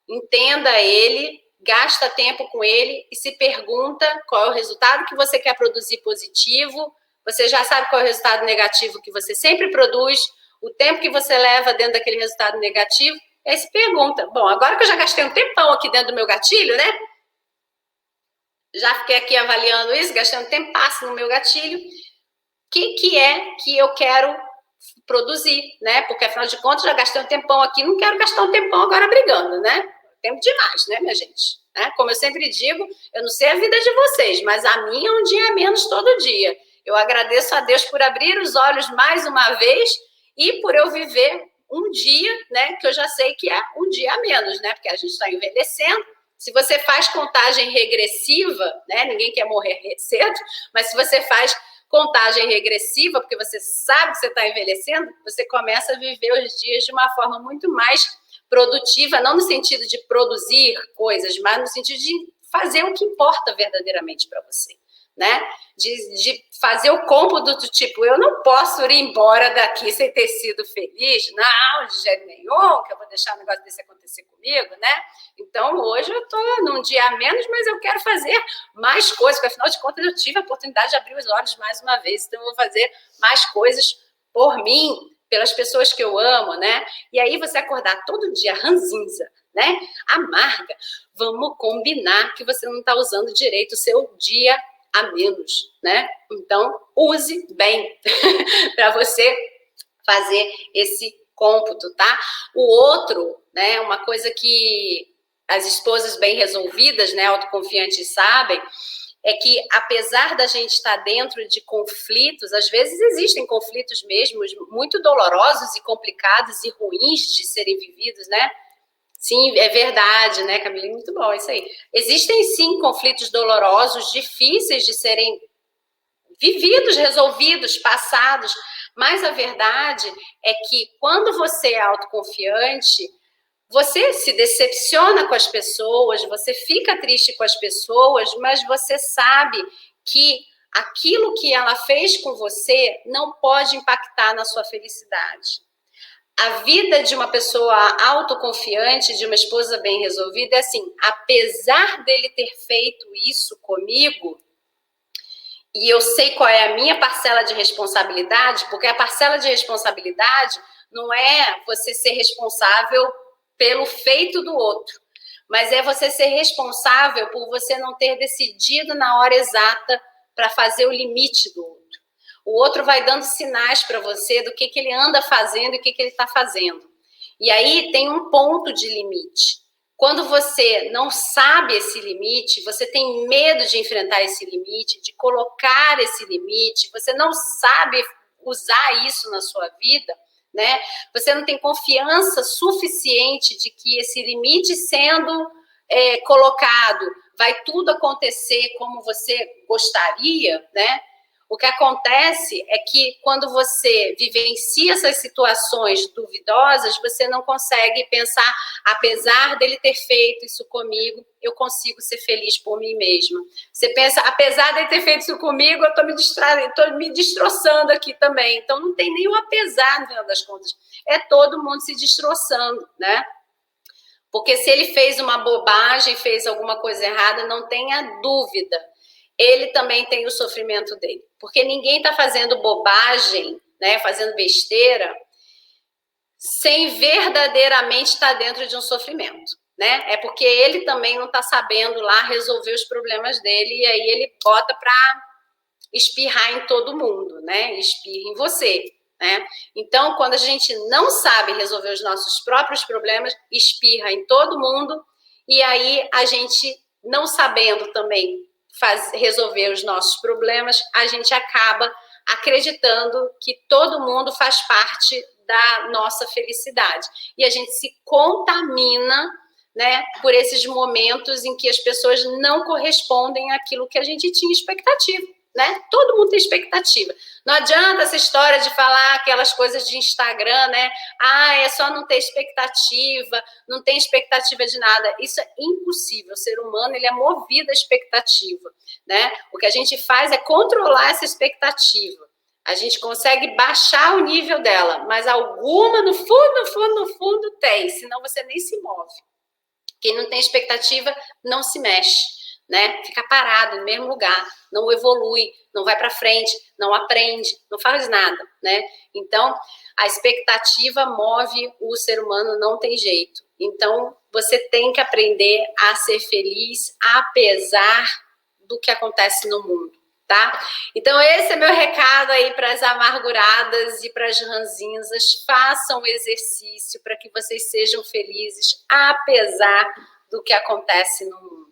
Entenda ele, gasta tempo com ele e se pergunta qual é o resultado que você quer produzir positivo. Você já sabe qual é o resultado negativo que você sempre produz, o tempo que você leva dentro daquele resultado negativo. E aí se pergunta, bom, agora que eu já gastei um tempão aqui dentro do meu gatilho, né? Já fiquei aqui avaliando isso, gastando tempo no meu gatilho. O que é que eu quero produzir, né? Porque, afinal de contas, já gastei um tempão aqui, não quero gastar um tempão agora brigando, né? Tempo demais, né, minha gente? Como eu sempre digo, eu não sei a vida de vocês, mas a minha é um dia a menos todo dia. Eu agradeço a Deus por abrir os olhos mais uma vez e por eu viver um dia, né, que eu já sei que é um dia a menos, né? Porque a gente está envelhecendo. Se você faz contagem regressiva, né? Ninguém quer morrer cedo, mas se você faz contagem regressiva, porque você sabe que você está envelhecendo, você começa a viver os dias de uma forma muito mais produtiva, não no sentido de produzir coisas, mas no sentido de fazer o que importa verdadeiramente para você, né? De fazer o cômodo do tipo, eu não posso ir embora daqui sem ter sido feliz, não, de jeito nenhum, que eu vou deixar um negócio desse acontecer comigo, né? Então, hoje eu estou num dia a menos, mas eu quero fazer mais coisas, porque afinal de contas eu tive a oportunidade de abrir os olhos mais uma vez, então eu vou fazer mais coisas por mim, pelas pessoas que eu amo, né? E aí você acordar todo dia ranzinza, né? Amarga, vamos combinar que você não está usando direito o seu dia a menos, né? Então, use bem para você fazer esse cômputo, tá? O outro, né, uma coisa que as esposas bem resolvidas, né, autoconfiantes sabem, é que apesar da gente estar dentro de conflitos, às vezes existem conflitos mesmo muito dolorosos e complicados e ruins de serem vividos, né? Sim, é verdade, né, Camila? Muito bom isso aí. Existem, sim, conflitos dolorosos, difíceis de serem vividos, resolvidos, passados, mas a verdade é que quando você é autoconfiante, você se decepciona com as pessoas, você fica triste com as pessoas, mas você sabe que aquilo que ela fez com você não pode impactar na sua felicidade. A vida de uma pessoa autoconfiante, de uma esposa bem resolvida, é assim, apesar dele ter feito isso comigo, e eu sei qual é a minha parcela de responsabilidade, porque a parcela de responsabilidade não é você ser responsável pelo feito do outro, mas é você ser responsável por você não ter decidido na hora exata para fazer o limite do outro. O outro vai dando sinais para você do que ele anda fazendo e o que ele está fazendo. E aí tem um ponto de limite. Quando você não sabe esse limite, você tem medo de enfrentar esse limite, de colocar esse limite, você não sabe usar isso na sua vida, né? Você não tem confiança suficiente de que esse limite sendo colocado, vai tudo acontecer como você gostaria, né? O que acontece é que quando você vivencia essas situações duvidosas, você não consegue pensar, apesar dele ter feito isso comigo, eu consigo ser feliz por mim mesma. Você pensa, apesar dele ter feito isso comigo, eu estou me distraindo, estou me destroçando aqui também. Então não tem nenhum apesar, no final das contas. É todo mundo se destroçando, né? Porque se ele fez uma bobagem, fez alguma coisa errada, não tenha dúvida, ele também tem o sofrimento dele. Porque ninguém está fazendo bobagem né, fazendo besteira, sem verdadeiramente estar dentro de um sofrimento, né? É porque ele também não está sabendo lá resolver os problemas dele, e aí ele bota para espirrar em todo mundo, né? Espirra em você, né? Então, quando a gente não sabe resolver os nossos próprios problemas, espirra em todo mundo, e aí a gente, não sabendo também resolver os nossos problemas, a gente acaba acreditando que todo mundo faz parte da nossa felicidade. E a gente se contamina, né, por esses momentos em que as pessoas não correspondem àquilo que a gente tinha expectativa. Né? Todo mundo tem expectativa. Não adianta essa história de falar aquelas coisas de Instagram, né? Ah, é só não ter expectativa, não tem expectativa de nada. Isso é impossível. O ser humano, ele é movido à expectativa, né? O que a gente faz é controlar essa expectativa. A gente consegue baixar o nível dela, mas alguma no fundo tem, senão você nem se move. Quem não tem expectativa não se mexe. Né? Fica parado no mesmo lugar, não evolui, não vai para frente, não aprende, não faz nada, né? Então, a expectativa move o ser humano, não tem jeito. Então, você tem que aprender a ser feliz apesar do que acontece no mundo, tá? Então, esse é meu recado aí para as amarguradas e para as ranzinzas. Façam exercício para que vocês sejam felizes apesar do que acontece no mundo.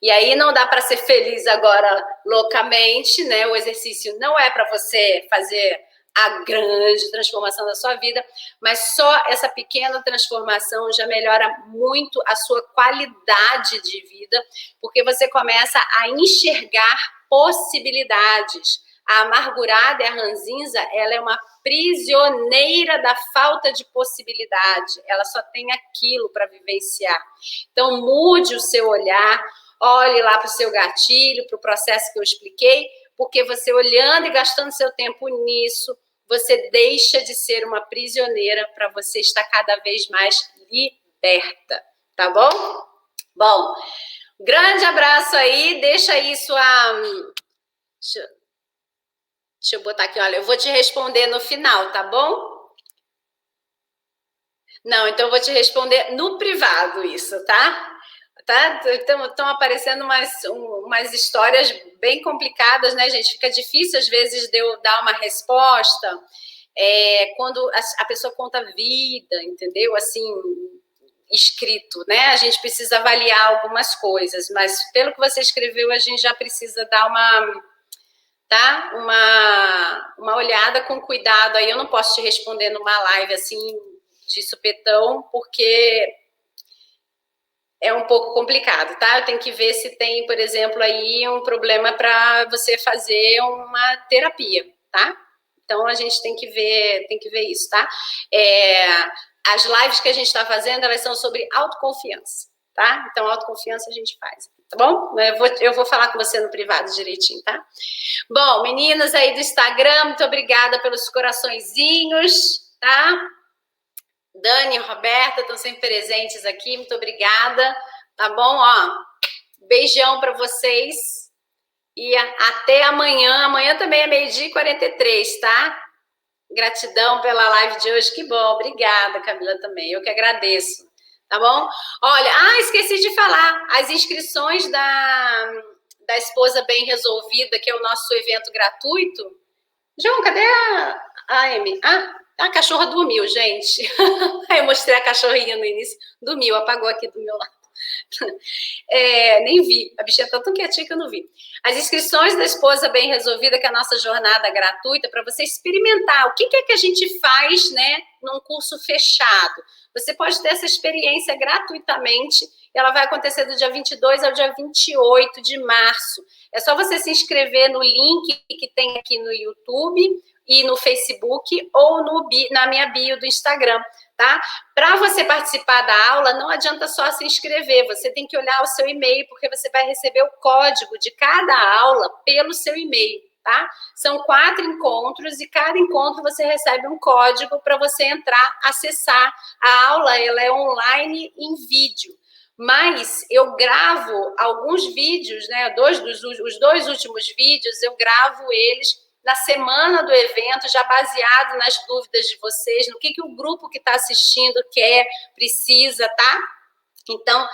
E aí não dá para ser feliz agora loucamente, né? O exercício não é para você fazer a grande transformação da sua vida, mas só essa pequena transformação já melhora muito a sua qualidade de vida, porque você começa a enxergar possibilidades. A amargurada e a ranzinza, ela é uma prisioneira da falta de possibilidade. Ela só tem aquilo para vivenciar. Então, mude o seu olhar, olhe lá para o seu gatilho, para o processo que eu expliquei, porque você olhando e gastando seu tempo nisso, você deixa de ser uma prisioneira para você estar cada vez mais liberta, tá bom? Bom, grande abraço aí, deixa aí sua... Deixa eu botar aqui, olha, eu vou te responder no final, tá bom? Não, então eu vou te responder no privado isso, tá? Tá? Estão aparecendo umas histórias bem complicadas, né, gente? Fica difícil, às vezes, de eu dar uma resposta quando a pessoa conta a vida, entendeu? Assim, escrito, né? A gente precisa avaliar algumas coisas, mas pelo que você escreveu, a gente já precisa dar uma olhada com cuidado. Aí eu não posso te responder numa live, assim, de supetão, porque... é um pouco complicado, tá? Eu tenho que ver se tem, por exemplo, aí um problema para você fazer uma terapia, tá? Então, a gente tem que ver isso, tá? As lives que a gente está fazendo, elas são sobre autoconfiança, tá? Então, autoconfiança a gente faz, tá bom? Eu vou falar com você no privado direitinho, tá? Bom, meninas aí do Instagram, muito obrigada pelos coraçõezinhos, tá? Dani e Roberta estão sempre presentes aqui, muito obrigada, tá bom? Ó, beijão para vocês e até amanhã. Amanhã também é 12h43, tá? Gratidão pela live de hoje, que bom, obrigada, Camila, também, eu que agradeço, tá bom? Olha, esqueci de falar, as inscrições da Esposa Bem Resolvida, que é o nosso evento gratuito. João, cadê a Amy? A cachorra dormiu, gente. Aí eu mostrei a cachorrinha no início. Dormiu, apagou aqui do meu lado. Nem vi. A bichinha tá tão quietinha que eu não vi. As inscrições da Esposa Bem Resolvida, que é a nossa jornada gratuita, para você experimentar o que é que a gente faz, né, num curso fechado. Você pode ter essa experiência gratuitamente. Ela vai acontecer do dia 22 ao dia 28 de março. É só você se inscrever no link que tem aqui no YouTube e no Facebook ou na minha bio do Instagram, tá? Para você participar da aula, não adianta só se inscrever, você tem que olhar o seu e-mail, porque você vai receber o código de cada aula pelo seu e-mail, tá? São 4 encontros e cada encontro você recebe um código para você entrar, acessar. A aula, ela é online em vídeo. Mas eu gravo alguns vídeos, né? Os 2 últimos vídeos, eu gravo eles na semana do evento, já baseado nas dúvidas de vocês, no que o grupo que está assistindo quer, precisa, tá? Então,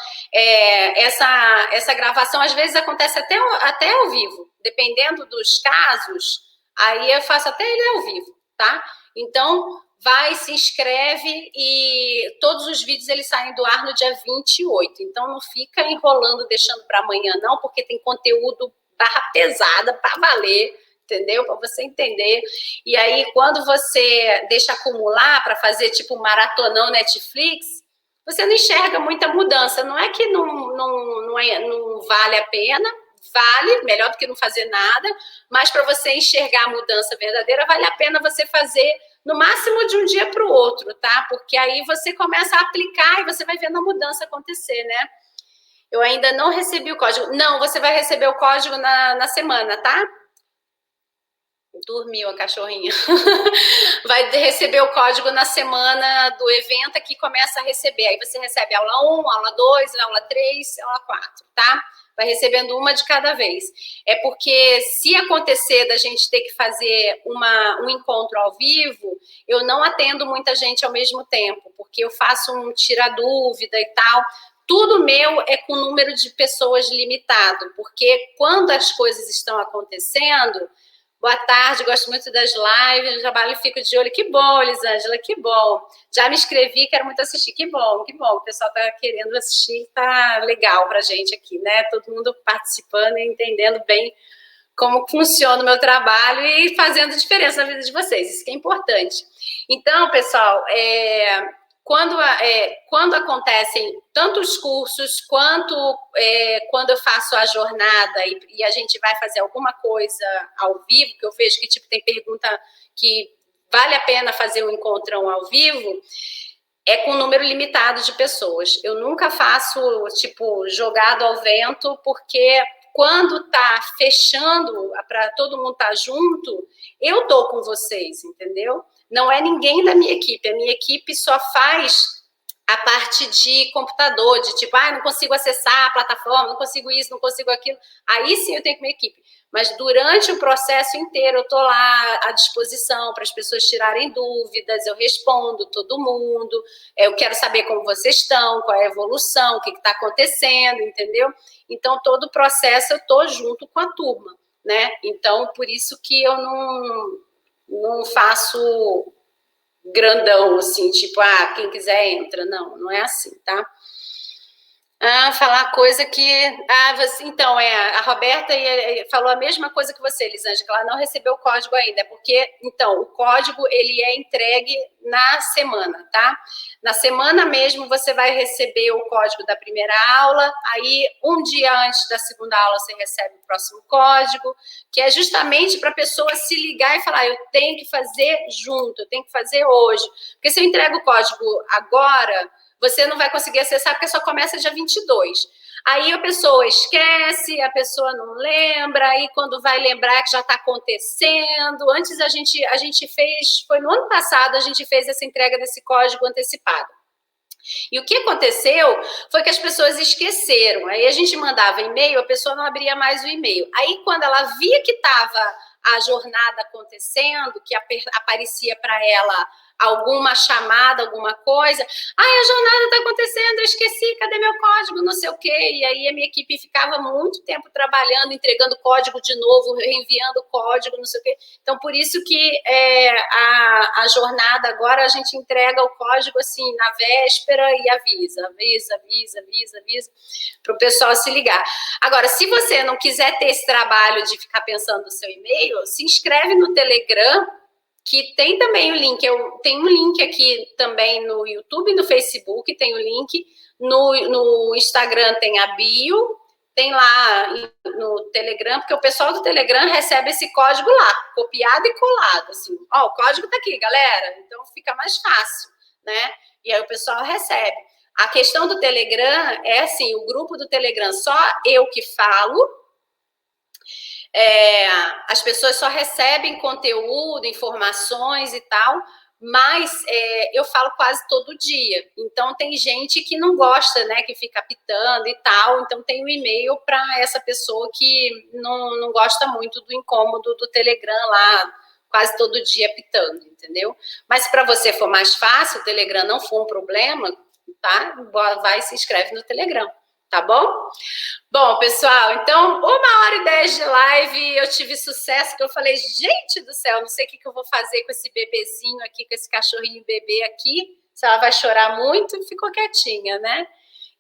essa gravação às vezes acontece até ao vivo, dependendo dos casos, aí eu faço até ele ao vivo, tá? Então, vai, se inscreve e todos os vídeos eles saem do ar no dia 28. Então, não fica enrolando, deixando para amanhã, não, porque tem conteúdo barra pesada para valer, entendeu? Para você entender. E aí, quando você deixa acumular para fazer tipo maratonão Netflix, você não enxerga muita mudança. Não é que não vale a pena, vale, melhor do que não fazer nada, mas para você enxergar a mudança verdadeira, vale a pena você fazer no máximo de um dia para o outro, tá? Porque aí você começa a aplicar e você vai vendo a mudança acontecer, né? Eu ainda não recebi o código. Não, você vai receber o código na semana, tá? Dormiu a cachorrinha. Vai receber o código na semana do evento que começa a receber. Aí você recebe aula 1, aula 2, aula 3, aula 4, tá? Vai recebendo uma de cada vez. É porque se acontecer da gente ter que fazer um encontro ao vivo, eu não atendo muita gente ao mesmo tempo, porque eu faço um tira-dúvida e tal. Tudo meu é com número de pessoas limitado, porque quando as coisas estão acontecendo... Boa tarde, gosto muito das lives, trabalho e fico de olho. Que bom, Elisângela, que bom. Já me inscrevi, quero muito assistir. Que bom, que bom. O pessoal está querendo assistir, tá legal para a gente aqui, né? Todo mundo participando e entendendo bem como funciona o meu trabalho e fazendo diferença na vida de vocês. Isso que é importante. Então, pessoal, quando acontecem tantos cursos, quanto quando eu faço a jornada e a gente vai fazer alguma coisa ao vivo, que eu vejo que tipo, tem pergunta que vale a pena fazer um encontrão ao vivo, é com um número limitado de pessoas. Eu nunca faço, tipo, jogado ao vento, porque quando tá fechando para todo mundo estar junto, eu tô com vocês, entendeu? Não é ninguém da minha equipe. A minha equipe só faz a parte de computador, de tipo, não consigo acessar a plataforma, não consigo isso, não consigo aquilo. Aí sim eu tenho que minha equipe. Mas durante o processo inteiro eu estou lá à disposição para as pessoas tirarem dúvidas, eu respondo todo mundo, eu quero saber como vocês estão, qual é a evolução, o que está acontecendo, entendeu? Então, todo o processo eu estou junto com a turma, né? Então, por isso que eu não faço grandão, assim, tipo, quem quiser entra. Não é assim, tá? Falar coisa que... então, a Roberta falou a mesma coisa que você, Elisângela, que ela não recebeu o código ainda, porque, então, o código, ele é entregue na semana, tá? Na semana mesmo, você vai receber o código da primeira aula, aí, um dia antes da segunda aula, você recebe o próximo código, que é justamente para a pessoa se ligar e falar, eu tenho que fazer junto, eu tenho que fazer hoje. Porque se eu entrego o código agora... você não vai conseguir acessar porque só começa dia 22. Aí a pessoa esquece, a pessoa não lembra, aí quando vai lembrar que já está acontecendo. Antes a gente fez, foi no ano passado, a gente fez essa entrega desse código antecipado. E o que aconteceu foi que as pessoas esqueceram. Aí a gente mandava e-mail, a pessoa não abria mais o e-mail. Aí quando ela via que estava a jornada acontecendo, que aparecia para ela alguma chamada, alguma coisa, a jornada está acontecendo, eu esqueci, cadê meu código, não sei o quê, e aí a minha equipe ficava muito tempo trabalhando, entregando código de novo, reenviando código, não sei o quê, então por isso que a jornada agora a gente entrega o código assim, na véspera e avisa, para o pessoal se ligar. Agora, se você não quiser ter esse trabalho de ficar pensando no seu e-mail, se inscreve no Telegram, que tem também o link, tem um link aqui também no YouTube e no Facebook, tem o link, no Instagram tem a bio, tem lá no Telegram, porque o pessoal do Telegram recebe esse código lá, copiado e colado, assim, o código tá aqui, galera, então fica mais fácil, né? E aí o pessoal recebe. A questão do Telegram é assim, o grupo do Telegram, só eu que falo, as pessoas só recebem conteúdo, informações e tal, mas eu falo quase todo dia. Então, tem gente que não gosta, né, que fica apitando e tal. Então, tem um e-mail para essa pessoa que não gosta muito do incômodo do Telegram lá, quase todo dia apitando, entendeu? Mas para você for mais fácil, o Telegram não for um problema, tá? Vai e se inscreve no Telegram, tá bom? Bom, pessoal, então, 1h10 de live, eu tive sucesso, que eu falei, gente do céu, não sei o que eu vou fazer com esse bebezinho aqui, com esse cachorrinho bebê aqui, se ela vai chorar muito, ficou quietinha, né?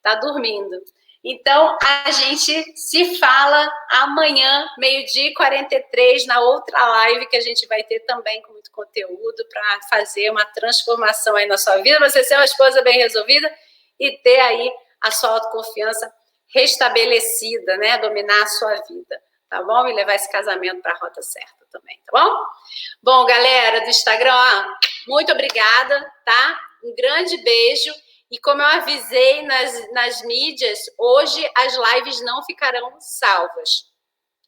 Tá dormindo. Então, a gente se fala amanhã, 12h43, na outra live que a gente vai ter também com muito conteúdo para fazer uma transformação aí na sua vida, você ser uma esposa bem resolvida e ter aí a sua autoconfiança restabelecida, né? Dominar a sua vida, tá bom? E levar esse casamento para a rota certa também, tá bom? Bom, galera do Instagram, ó, muito obrigada, tá? Um grande beijo. E como eu avisei nas mídias, hoje as lives não ficarão salvas.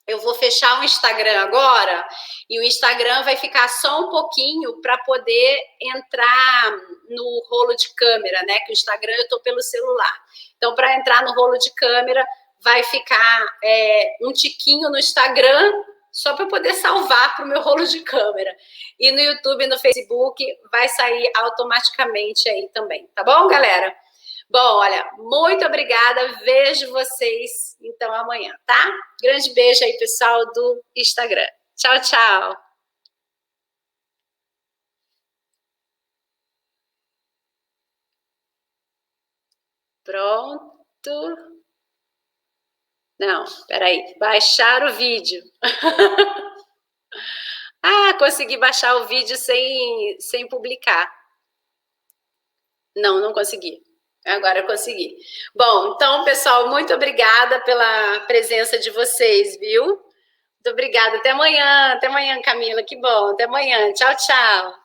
Eu vou fechar o Instagram agora e o Instagram vai ficar só um pouquinho para poder entrar no rolo de câmera, né? Que o Instagram eu estou pelo celular. Então, para entrar no rolo de câmera, vai ficar um tiquinho no Instagram só para poder salvar para o meu rolo de câmera. E no YouTube e no Facebook vai sair automaticamente aí também, tá bom, galera? Bom, olha, muito obrigada, vejo vocês então amanhã, tá? Grande beijo aí, pessoal do Instagram. Tchau, tchau. Pronto. Não, peraí, baixar o vídeo. Consegui baixar o vídeo sem publicar. Não consegui. Agora eu consegui. Bom, então, pessoal, muito obrigada pela presença de vocês, viu? Muito obrigada. Até amanhã, Camila. Que bom. Até amanhã. Tchau, tchau.